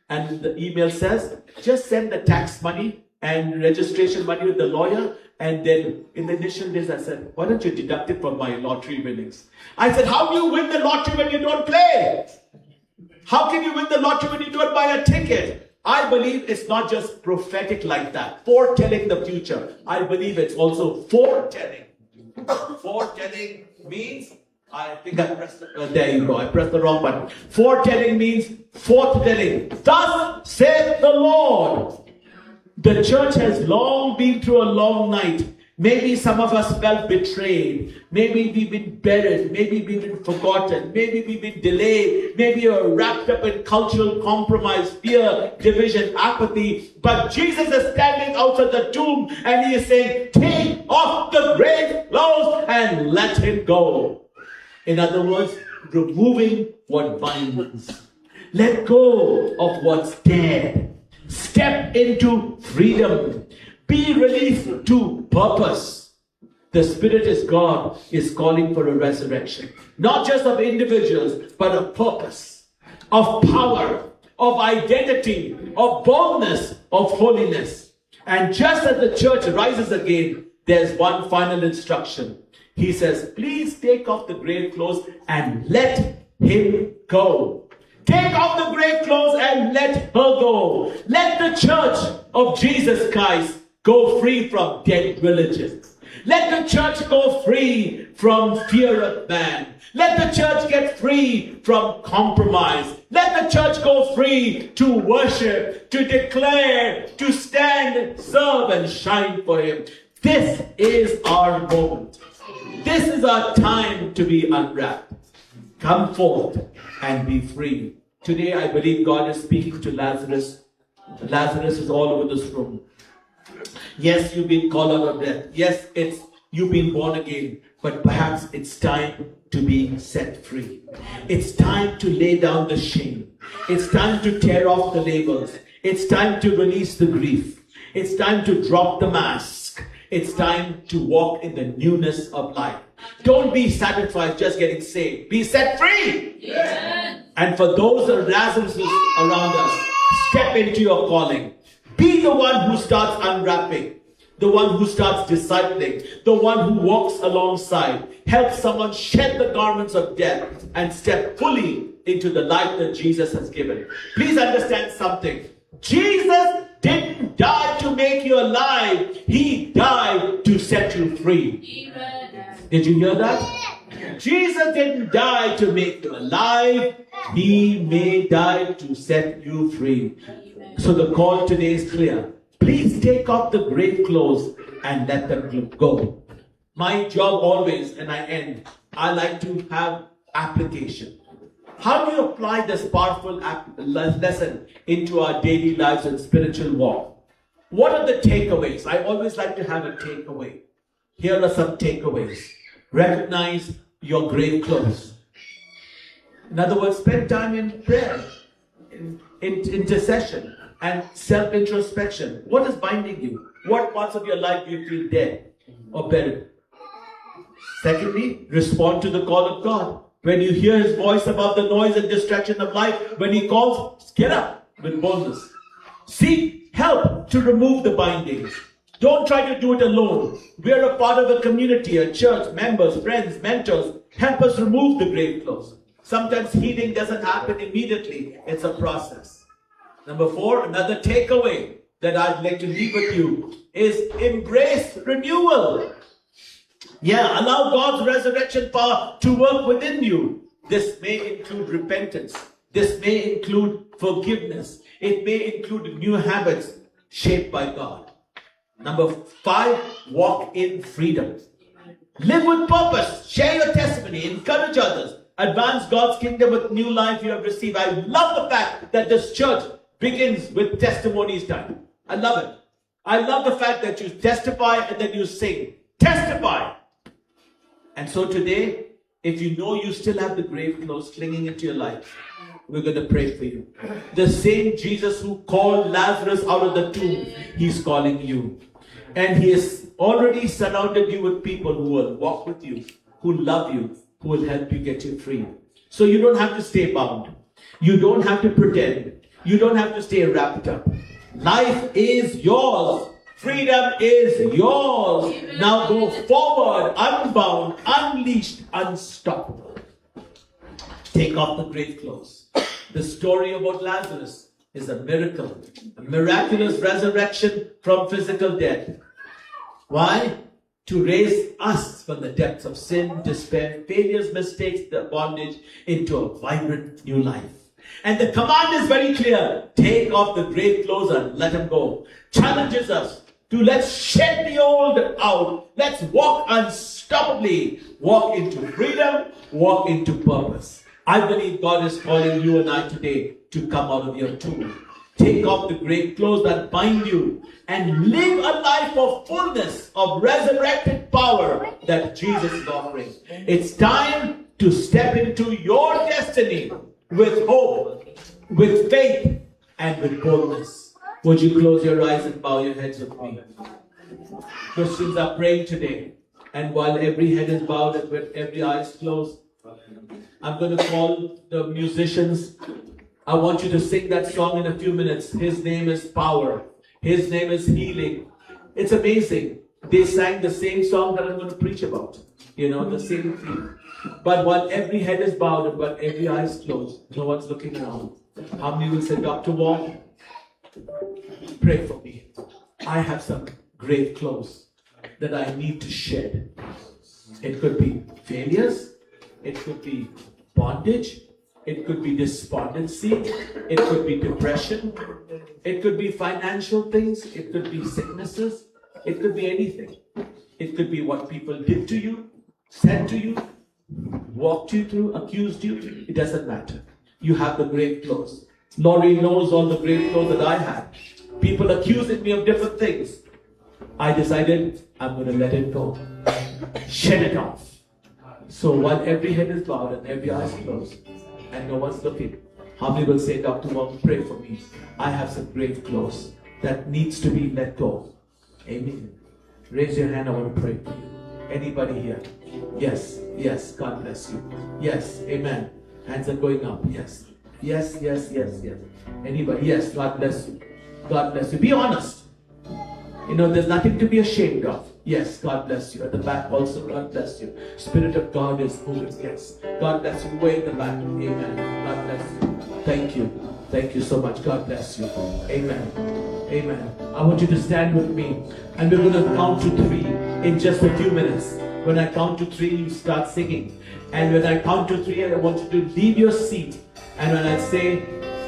And the email says, just send the tax money and registration money with the lawyer And then in the initial days, I said, why don't you deduct it from my lottery winnings? I said, how do you win the lottery when you don't play? How can you win the lottery when you don't buy a ticket? I believe it's not just prophetic like that, foretelling the future. I believe it's also foretelling. Foretelling means, I think I pressed, there you go, I pressed the wrong button. Foretelling means foretelling. Thus saith the Lord. The church has long been through a long night. Maybe some of us felt betrayed. Maybe we've been buried. Maybe we've been forgotten. Maybe we've been delayed. Maybe you're wrapped up in cultural compromise, fear, division, apathy. But Jesus is standing outside the tomb and he is saying, take off the grave clothes and let him go. In other words, removing what binds. Let go of what's dead. Step into freedom. Be released to purpose. The Spirit is God is calling for a resurrection. Not just of individuals, but of purpose, of power, of identity, of boldness, of holiness. And just as the church rises again, there's one final instruction. He says, please take off the grave clothes and let him go. Take off the grave clothes and let her go. Let the church of Jesus Christ go free from dead religion. Let the church go free from fear of man. Let the church get free from compromise. Let the church go free to worship, to declare, to stand, serve, and shine for him. This is our moment. This is our time to be unwrapped. Come forth and be free. Today, I believe God is speaking to Lazarus. Lazarus is all over this room. Yes, you've been called out of death. Yes, you've been born again. But perhaps it's time to be set free. It's time to lay down the shame. It's time to tear off the labels. It's time to release the grief. It's time to drop the mask. It's time to walk in the newness of life. Don't be satisfied just getting saved. Be set free. Yeah. And for those Lazarus around us, step into your calling. Be the one who starts unwrapping, the one who starts discipling, the one who walks alongside. Help someone shed the garments of death and step fully into the life that Jesus has given. Please understand something. Jesus didn't die to make you alive. He died to set you free. Did you hear that? Jesus didn't die to make you alive. He may die to set you free. So the call today is clear. Please take off the grave clothes and let them go. My job always, and I end, I like to have application. How do you apply this powerful lesson into our daily lives and spiritual walk? What are the takeaways? I always like to have a takeaway. Here are some takeaways. Recognize your grave clothes. In other words, spend time in prayer, in intercession, and self-introspection. What is binding you? What parts of your life do you feel dead or buried? Secondly, respond to the call of God. When you hear his voice above the noise and distraction of life, when he calls, get up with boldness. Seek help to remove the bindings. Don't try to do it alone. We are a part of a community, a church, members, friends, mentors. Help us remove the grave clothes. Sometimes healing doesn't happen immediately. It's a process. Number 4, another takeaway that I'd like to leave with you is embrace renewal. Yeah, allow God's resurrection power to work within you. This may include repentance. This may include forgiveness. It may include new habits shaped by God. Number 5, walk in freedom. Live with purpose. Share your testimony. Encourage others. Advance God's kingdom with new life you have received. I love the fact that this church begins with testimonies time. I love it. I love the fact that you testify and then you sing. Testify. And so today, if you know you still have the grave clothes clinging into your life, we're going to pray for you. The same Jesus who called Lazarus out of the tomb, he's calling you. And he has already surrounded you with people who will walk with you, who love you, who will help you get you free. So you don't have to stay bound. You don't have to pretend. You don't have to stay wrapped up. Life is yours Freedom is yours. Now go forward, unbound, unleashed, unstoppable. Take off the grave clothes. The story about Lazarus is a miracle, a miraculous resurrection from physical death. Why? To raise us from the depths of sin, despair, failures, mistakes, the bondage into a vibrant new life. And the command is very clear. Take off the grave clothes and let them go. Challenges us to let's shed the old out. Let's walk unstoppably. Walk into freedom. Walk into purpose. I believe God is calling you and I today to come out of your tomb. Take off the grave clothes that bind you and live a life of fullness, of resurrected power that Jesus is offering. It's time to step into your destiny with hope, with faith, and with boldness. Would you close your eyes and bow your heads with me? Christians are praying today, and while every head is bowed and with every eye is closed, I'm going to call the musicians. I want you to sing that song in a few minutes. His name is power. His name is healing. It's amazing. They sang the same song that I'm going to preach about. You know, the same thing. But while every head is bowed and while every eye is closed, no one's looking around. How many will say, Dr. Wong, pray for me. I have some grave clothes that I need to shed. It could be failures. It could be bondage. It could be despondency. It could be depression. It could be financial things. It could be sicknesses. It could be anything. It could be what people did to you, said to you, walked you through, accused you. It doesn't matter. You have the grave clothes. Laurie knows all the grave clothes that I had. People accusing me of different things. I decided I'm going to let it go. Shed it off. So while every head is bowed and every eye is closed, and no one's looking, how many will say, Dr. Wong, pray for me. I have some grave clothes that needs to be let go. Amen. Raise your hand, I want to pray for you. Anybody here? Yes, yes, God bless you. Yes, amen. Hands are going up, yes. Yes, yes, yes, yes. Anybody? Yes, God bless you. God bless you. Be honest. You know, there's nothing to be ashamed of. Yes, God bless you. At the back also, God bless you. Spirit of God is moving. Yes. God bless you. Way in the back. Amen. God bless you. Thank you. Thank you so much. God bless you. Amen. Amen. I want you to stand with me. And we're going to count to 3 in just a few minutes. When I count to 3, you start singing. And when I count to 3, I want you to leave your seat. And when I say,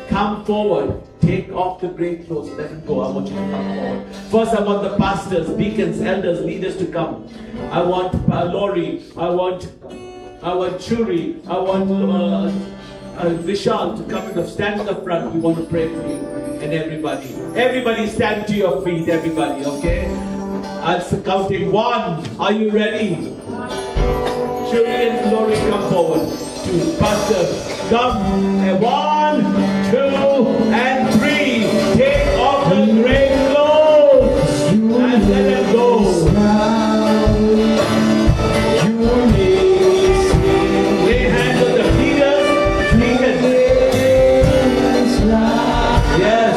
come forward, take off the grave clothes, let it go. I want you to come forward. First, I want the pastors, deacons, elders, leaders to come. I want Laurie. I want Churi. I want Vishal to come and stand in the front. We want to pray for you and everybody. Everybody stand to your feet, everybody, okay? I'm counting 1. Are you ready? Churi and Laurie, come forward. 2. Pastor, come. And 1, 2, and 3. Take off the grave clothes and let them go. Lay hands on the leaders, deacons. Yes.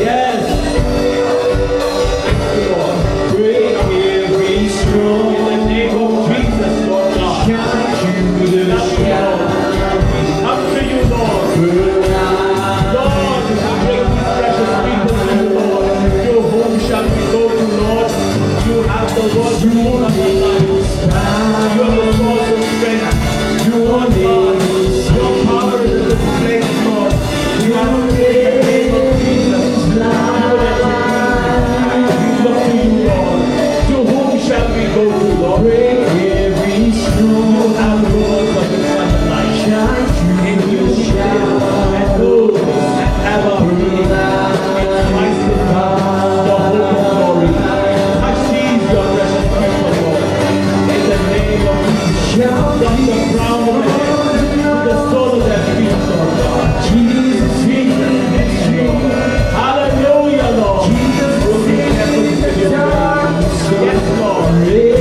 Yes. Thank you, Lord. Break every straw. In the name of Jesus, Lord God. Up to you, Lord. Lord, bring these precious people to you, Lord. To whom shall we go to, Lord? You have the word to hold up our lives. You are the source of strength. You are God. Your power is in this place, Lord. You have to take the name of Jesus. We look to you, Lord. To whom shall we go to, Lord? You have the words of eternal life. In you we live and move and have our being. In Christ is God, the hope of glory. Touch these, your precious people, Lord. In the name of Jesus, from the crown of their head to the sole of their feet, Lord God. Jesus, Jesus, Jesus. Hallelujah, Lord. Jesus, we'll be careful with your word. Yes, Lord. Jesus.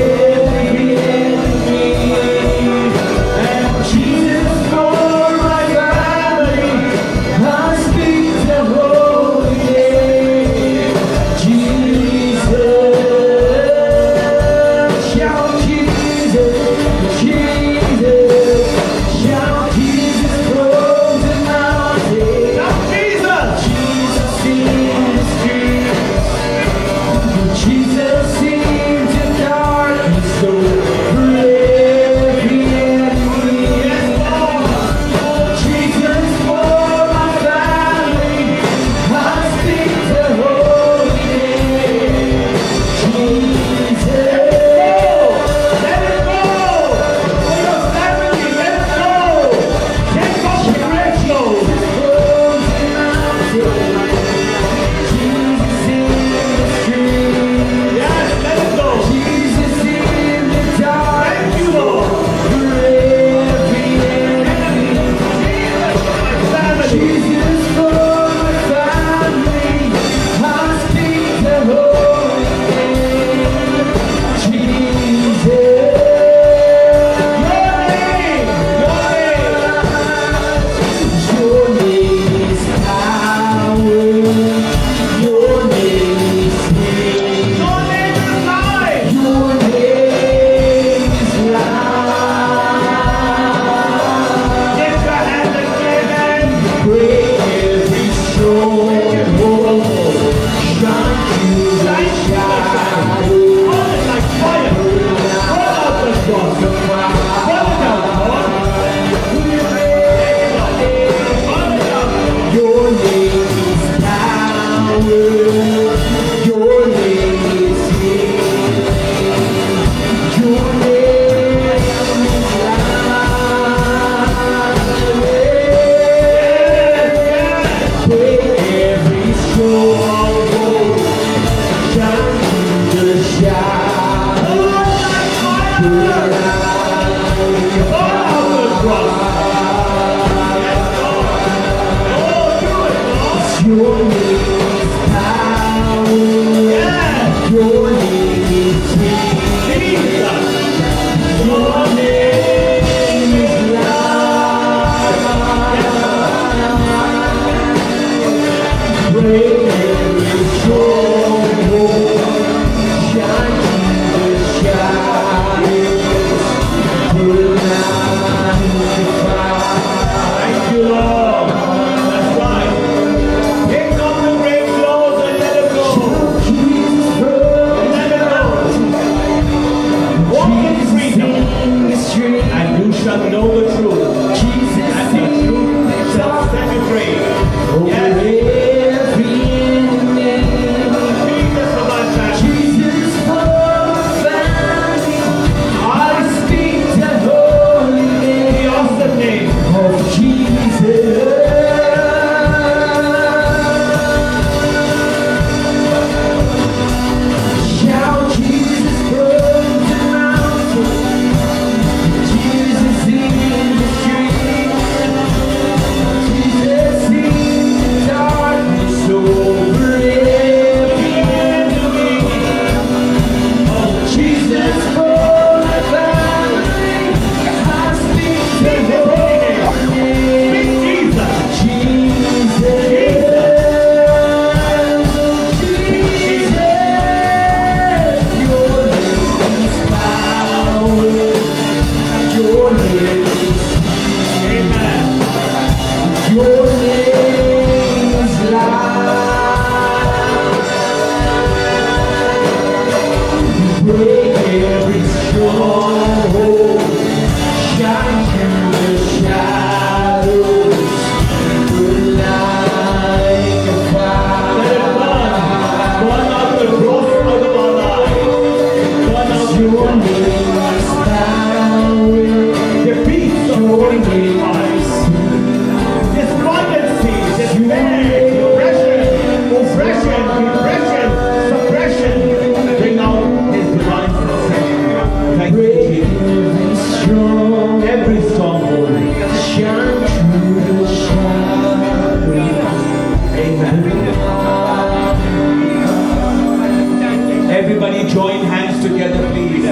Everybody join hands together, please.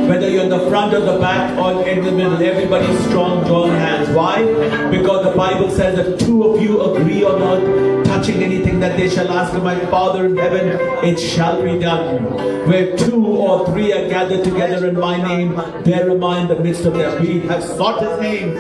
Whether you're in the front or the back or in the middle, everybody strong, join hands. Why? Because the Bible says that two of you agree on earth, touching anything that they shall ask of my Father in heaven, it shall be done. Where two or three are gathered together in my name, there am I in the midst of them. We have sought His name.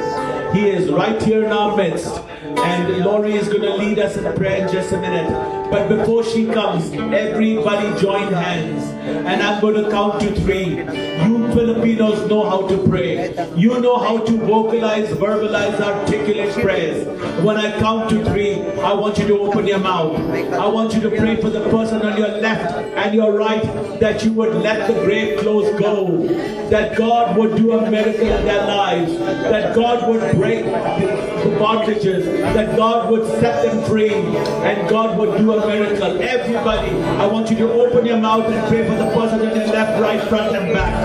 He is right here in our midst. And Laurie is going to lead us in prayer in just a minute. But before she comes, everybody join hands. And I'm going to count to three. You Filipinos know how to pray. You know how to vocalize, verbalize, articulate prayers. When I count to three, I want you to open your mouth. I want you to pray for the person on your left and your right, that you would let the grave clothes go. That God would do a miracle in their lives. That God would break the bondages. That God would set them free. And God would do a miracle. Everybody, I want you to open your mouth and pray for the person on your left, right, front and back.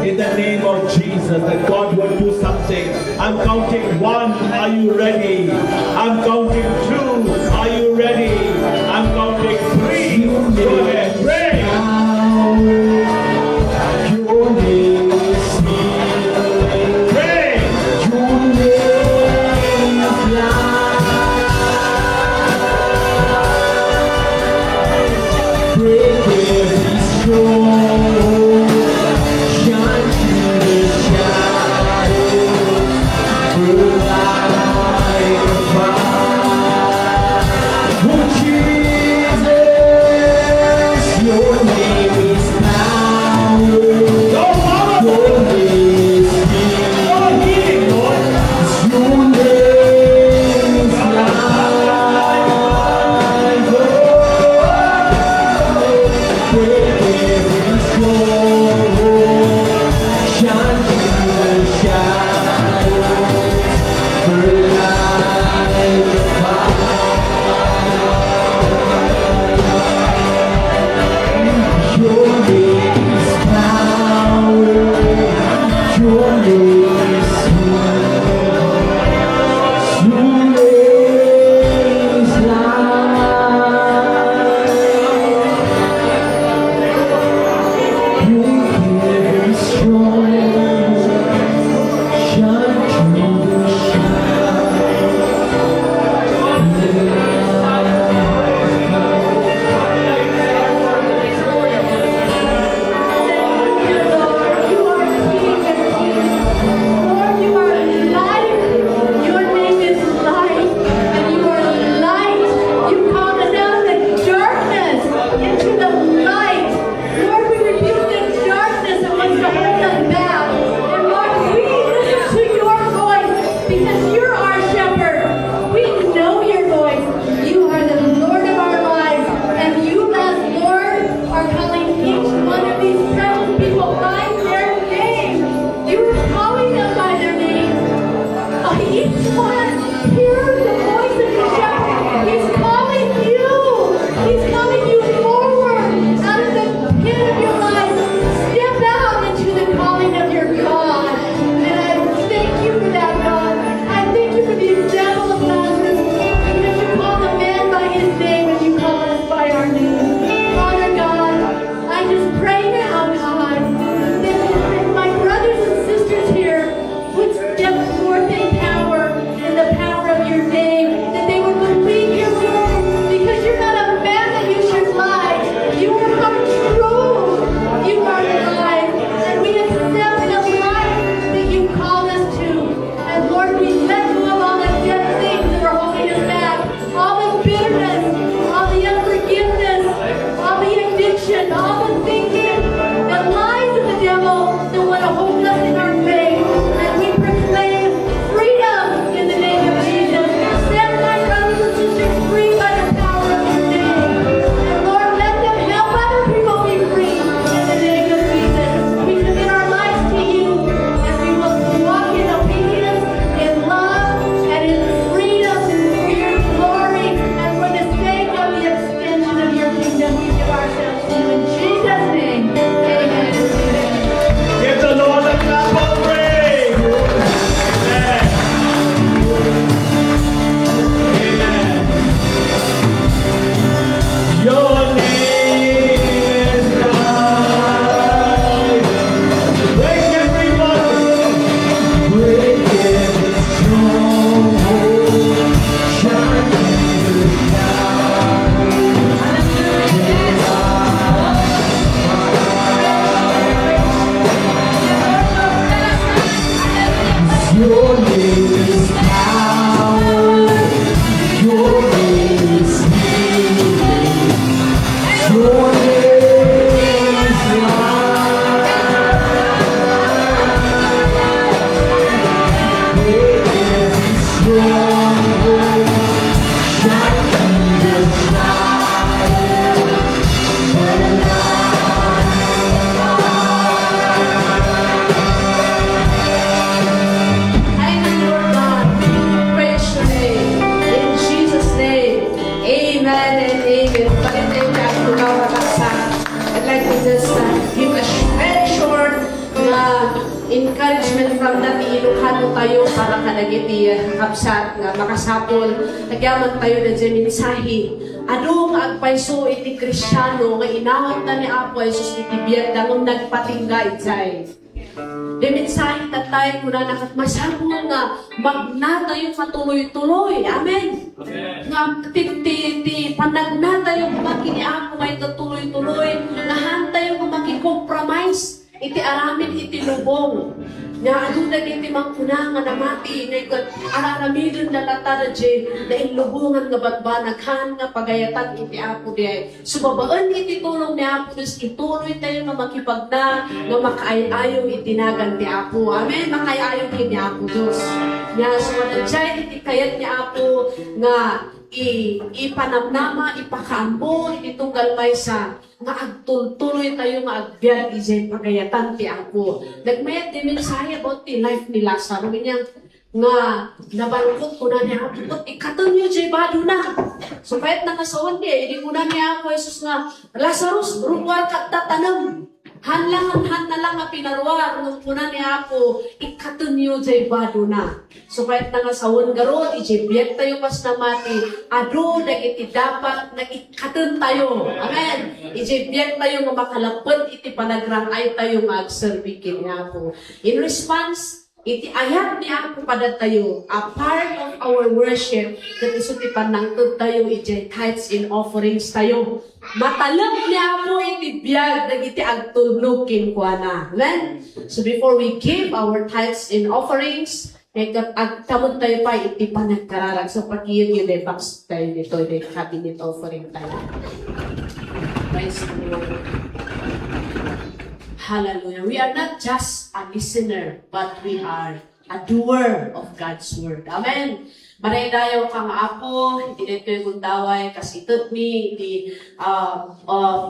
In the name of Jesus, that God will do something. I'm counting one. Are you ready? I'm counting two. Are you ready? I'm counting three. Go ahead. Pray. Your name is healing. Pray. Your name is life. Break every stronghold. Shine through the shadows. I am your God. Praise your name. In Jesus' name. Amen and amen. Pagkatay na ako na wataksa. I'd like to just give a very short encouragement from that Ilocano tayo para kanagiti kapsat nga makasapol. Nagyaman tayo na dyan minsahi. Ano nga agpaiso iti Kristyano nga inawat na ni Apo Jesus iti biyag dangong nagpatingga itay. Demensahe tatay ko na nakatmasapol nga magnata yung matuloy-tuloy. Amen. Nga titi panagnata yung makini Apo nga ito tuloy-tuloy. Nahanta yung makikompromise. Iti aramin iti lubong. Nga adunan iti mangkuna nga namati. Nga araramidon na latara dyan. Na inlubungan nga batbanaghan nga pagayatan iti Apo diay. Sumabaan iti tulong ni Apo. Dus ituloy tayo nga makipagna. Nga makaayaw itinagan ni Apo. Amen. Makaayaw ni Apo Diyos. Nga sumanadjay iti kayat ni Apo. Nga ipanamnama, ipakaambo, itong galmay sa nga agtultuloy tayo nga agbiag ijay pagayatan ti Apo. Nagmayat di mensahe about the life ni Lazaro. Ganyan nga nabalukot ko na niya Apo. Ikatan niyo jay bado na. So kahit nakasawan di, hindi ko na niya Apo Jesus nga Lazarus, rumwar ka tatanam. Hanlangan na lang nga pinarwar nung puna ni Apo, ikatan niyo jay bado na. So kahit nangasawan garon, ijibiyag tayo pas na mati, ado na iti dapat na ikatan tayo. Amen. Ijibiyag tayo nga makalapot, iti panagrangay tayo nga agserbikin ni Apo. In response, iti ayat ni Apo pada tayo, a part of our worship, that isuti panangtod tayo, iti tithes and offerings tayo. Matalap ni Apo iti biyag, nagiti agtulnukin kwa na. Amen? So before we give our tithes and offerings, agtamod tayo pa iti panagkararag. So pag-iyon yun, box tayo nito, cabinet offering tayo. Praise the Lord. Hallelujah. We are not just a listener, but we are a doer of God's word. Amen. Maraydayaw kang Apo, hindi dito yung daway, kasi itot mi, hindi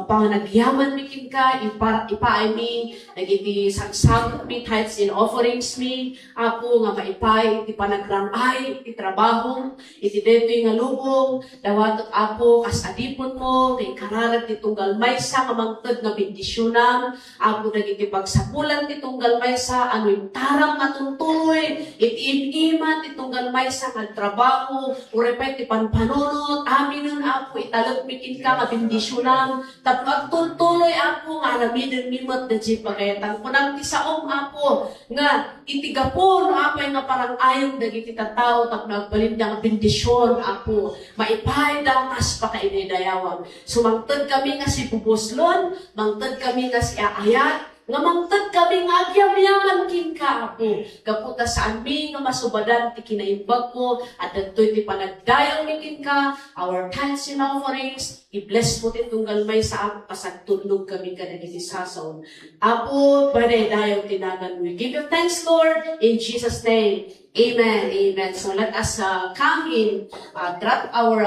panganagyaman mi kin ka, ipaay mi, nagiti sagsagot mi, tithes and offerings mi, Apo nga maipay, iti panagramay, iti trabaho, iti dito yung lubong, dawatot Apo, kas adipon mo, kay kararat itong galmaysa, kamangtod nga bendisyonan, Apo nagiti pagsapulan itong galmaysa, ano yung tarang matuntuloy, iti imat itong galmaysa, trabaho, urepet panpanunot, amin nun Apo, italagmikin ka, kabindisyonan, tapos agtultuloy Apo, nga aramidin mimot na di pagayatan ko nang tisaong Apo, nga itigapon Apo, nga parang ayaw na gititataw, tapos nagbalindang bindisyon Apo, maipay daw kas pa kainidayawang. Sumangtod kami nga si Bubuslon, mangtod kami nga si Aayat, nga mangtad kami nga agyam-yaman kin ka Apo. Kaputa sa amin nga masubadan ti kinaimbag mo at datoy ti panagdayaw ni kin ka, our tithes and offerings, i-bless mo ti tunggal may sa Apo pasagtulog kami ka nagiti sasaon. Apo, panaydayaw tinagan mo. Give you thanks, Lord, in Jesus' name. Amen, amen. So let us come in, drop our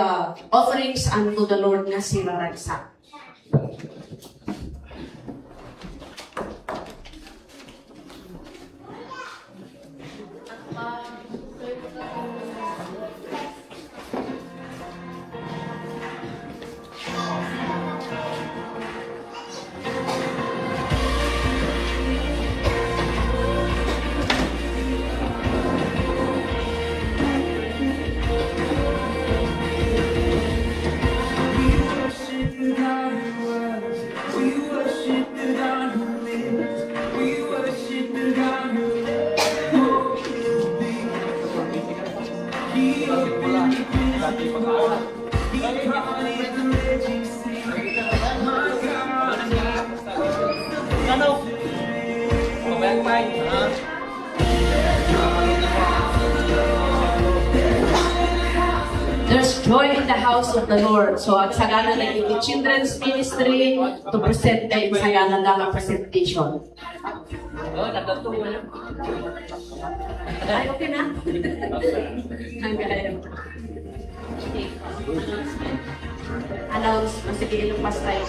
offerings unto the Lord nga sinaragsak. There's joy in the house of the Lord. So, ang sagana na iti children's ministry to present the sagana na presentation. Ay, okay na? Hanggang. Announce, sige, ilumpas tayo.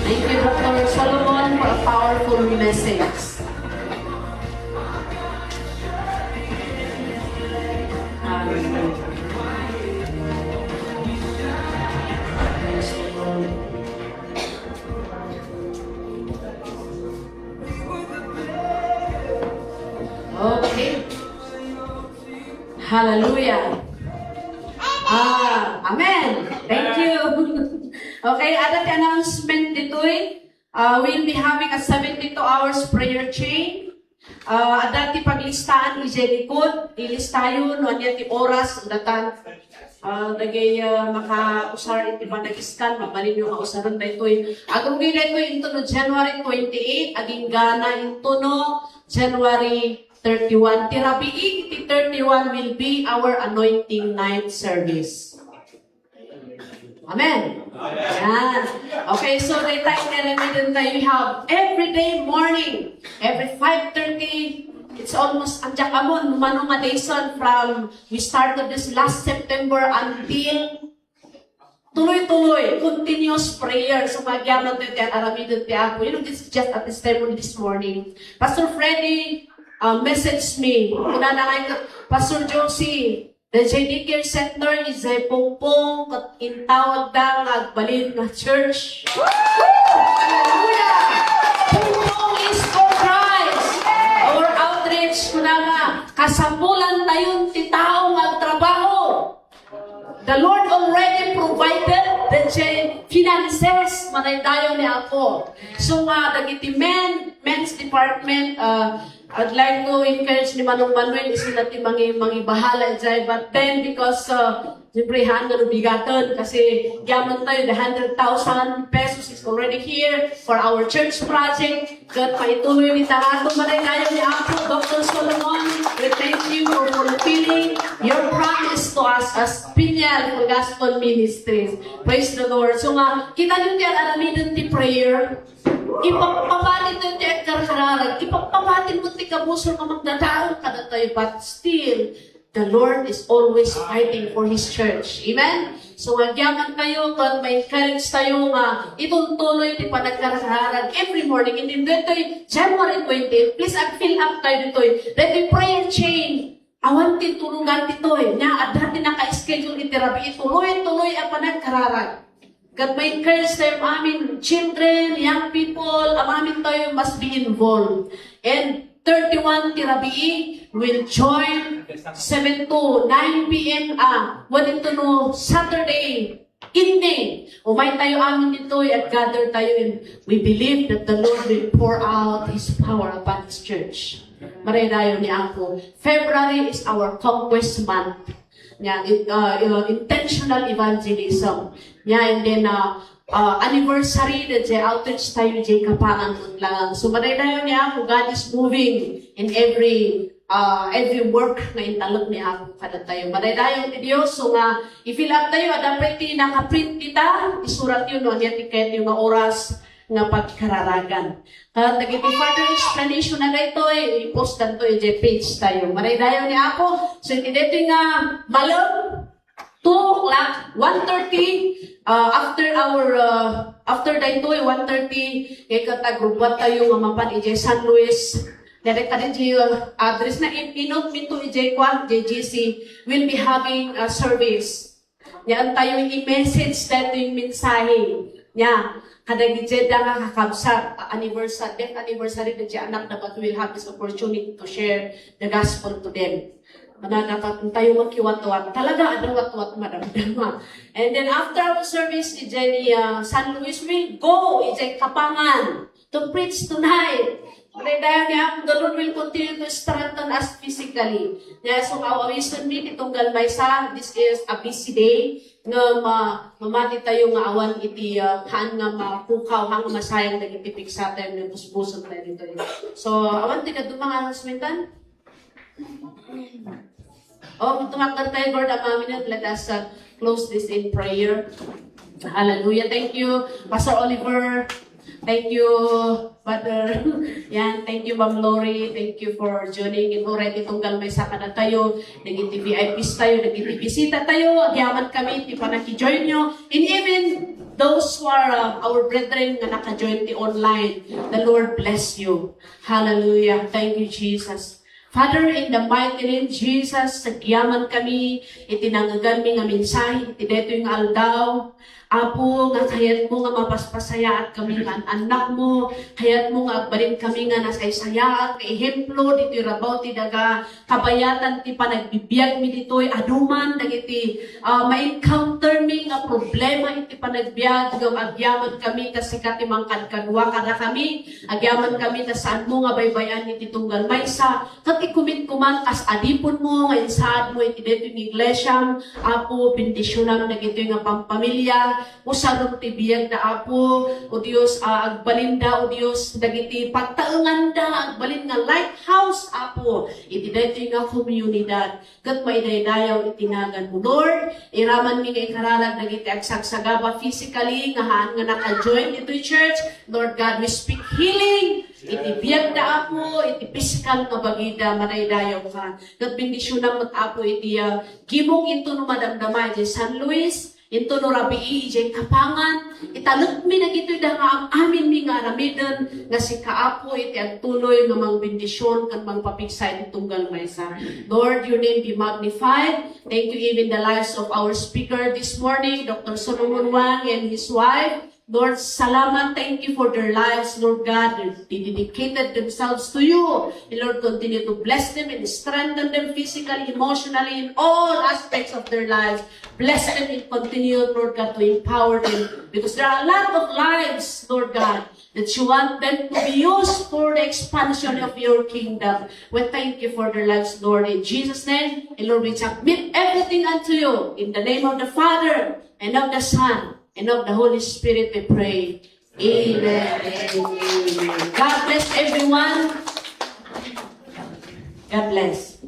Thank you, Dr. Solomon, for a powerful message. Okay. Hallelujah. Amen. Thank you. Okay, ada the announcement dito we'll be having a 72 hours prayer chain. Ada ti paglistaan ni Jelikod, ilistayon no anya ti oras datan. Dagay maka-usar iti panagiskan, mabalin yung kausaran na ito. Agong gina ito into no January 28, aging gana into no January 31. Tirabi iti 31 will be our anointing night service. Amen. Yan. Okay, so the time na you have every day morning, every 5:30. It's almost anjak amon manong nga dayson from we started this last September until tuloy-tuloy, continuous prayer. So magyaman to yan, aramidon ti ako. You know, this is just at this time this morning. Pastor Freddy messaged me. Kuna na kayo, Pastor Josie, the JD Care Center is a pongpong kat intawag da agbalin na church. Hallelujah! Pongpong is for Christ. Our outreach, kuna nga, kasampulan tayon ti tao magtrabaho. The Lord already provided the finances manaydayo ni ako. So dagiti men's department, I'd like to encourage ni Manong Manuel is natin mga bahala dyan. But then because siyempre hanggang bigatan kasi yaman tayo the 100,000 pesos is already here for our church project. God paituloy ni Tarato manaydayo ni ako, Dr. Solomon. We thank you for fulfilling your promise to us as Pinyal for Gospel Ministries. Praise the Lord. So kita nyo diyan alamidin ti prayer. Ipapapatin mo ti karkararag. Ipapapatin mo ti kabusor ka magdadaon ka na tayo. But still, the Lord is always fighting for His church. Amen? So agyaman kayo, kung may encourage tayo itutuloy ti panagkarkararag every morning. And then dito January 20, please fill up tayo dito. Dito prayer chain. Awan ti tulungan dito Nya, at dati naka-schedule itirabi. Ituloy-tuloy ang panagkararag. God may encourage tayo amin children, young people, amin tayo must be involved. And 31 tirabi will join 7 to 9 p.m. When ito no Saturday evening. Umay tayo amin dito at gather tayo and we believe that the Lord will pour out His power upon His church. Maray tayo ni ako. February is our conquest month. Intentional evangelism. And then anniversary na outreach tayo kapangan lang. So maray tayo niya ako, God is moving in every work na intalog niya ako kada tayo. Maray tayo ni Diyos. So i-fill up tayo, dapat nakaprint kita, isurat yun, niya tiket yung oras nga pagkararagan. Nagiti further explanation na ito, i-post na ito, page tayo. Maray tayo niya ako. So ito nga malam, 2 o'clock, 1:30, after dito 1:30, kay katagrubat tayo nga mapan ije San Luis. Direct ka din address na inot minto ije kwan, JGC, will be having a service. Yan tayo i-message dito yung mensahe. Yan. Kada gidje da nga kakabsat anniversary na anak na but will have this opportunity to share the gospel to them. Dapat tayo magkiwat-wat. Talaga, ano wat-wat madamdama. And then after our service, Jenny San Luis will go, Kapangan, to preach tonight. Dahil the Lord will continue to strengthen us physically. So, our wisdom meet itong Galmaysa, this is a busy day, nga mamati tayo nga awan iti haan nga mapukaw, hang masayang nagitipik sa atin, ng busbusan tayo dito. So, awan tika dumang announcement-an? Tumakdan tayo, Lord, a minute. Let us close this in prayer. Hallelujah. Thank you, Pastor Oliver. Thank you, Father. Yan, thank you, Ma'am Lori. Thank you for joining in already itong Galmaysa ka na tayo. Naging VIPs tayo, naging bisita tayo. Yaman kami, di pa naki-join nyo. And even those who are our brethren na naka-join the online, the Lord bless you. Hallelujah. Thank you, Jesus. Father, in the mighty name, Jesus, nagyaman kami, itinangagan mi nga mensahe, itideto yung aldaw. Apo, nga kayat mo nga mapaspasaya at kami nga anak mo, kayat mo nga agbalin kami nga nasaysaya at kaihemplo, dito yung rabaw ti daga, kabayatan ti panagbibiyag mi dito'y anuman, dagiti ma-encounter mi nga problema iti panagbiag, nga agyaman kami kasi katimang kadkadwa kada kami, agyaman kami na saan mo nga baybayan iti tunggal maysa, kat ikumit kuman as adipon mo, nga insaan mo iti dito yung iglesia, Apo, bendisyonan dagito yung pampamilya, usarong tibiyag na Apo, o Diyos, agbalinda, o Diyos, dagiti pagtaungan da, agbalin nga lighthouse, Apo, iti dito yung komunidad, kat maidaydayaw itinagan mo, Lord, iraman mi nga ikaralag, dagiti agsagsagaba physically, nga haan nga naka-join ito'y church, Lord God, we speak healing, iti biyag na Apo, iti physical nga bagida, manaydayaw ka, kat bendisyonan mo Apo, iti gimong ito no madamdamay, San Luis, ito no rabii, Kapangan, italog mi na gito'y da nga ang amin mi nga aramidan, nga si Kaapo, iti agtuloy nga mang bendisyon, kan mang papigsay itong Galmaysa. Lord, your name be magnified. Thank you even the lives of our speaker this morning, Dr. Solomon Wang and his wife. Lord, salamat, thank you for their lives, Lord God. They dedicated themselves to you. And Lord, continue to bless them and strengthen them physically, emotionally, in all aspects of their lives. Bless them and continue, Lord God, to empower them. Because there are a lot of lives, Lord God, that you want them to be used for the expansion of your kingdom. We thank you for their lives, Lord, in Jesus' name. And Lord, we submit everything unto you. In the name of the Father, and of the Son, and of the Holy Spirit, we pray. Amen. Amen. God bless everyone. God bless.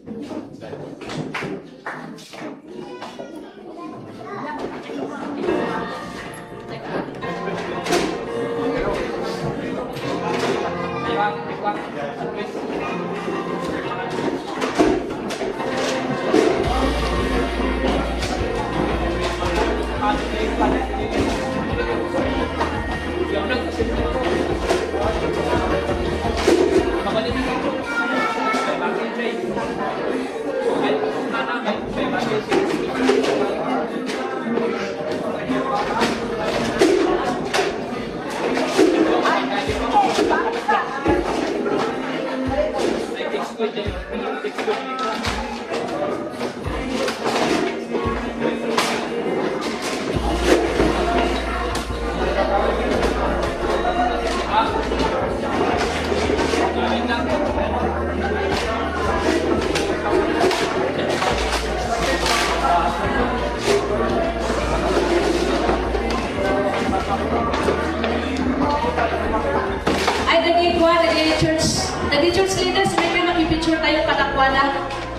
Naging church leaders, may kayo makipicture tayo kadakwana.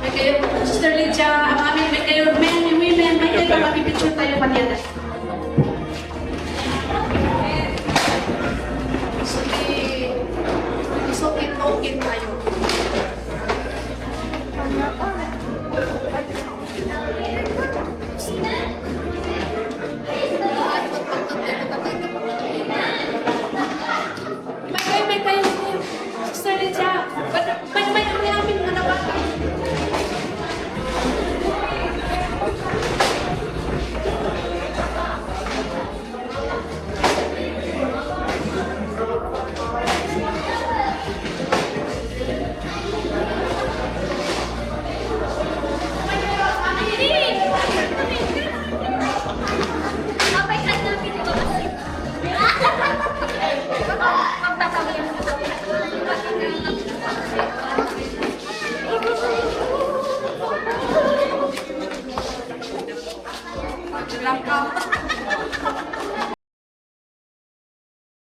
May kayo, Sister Lydia, ang amin, may kayo men and women, may kayo makipicture tayo panyada.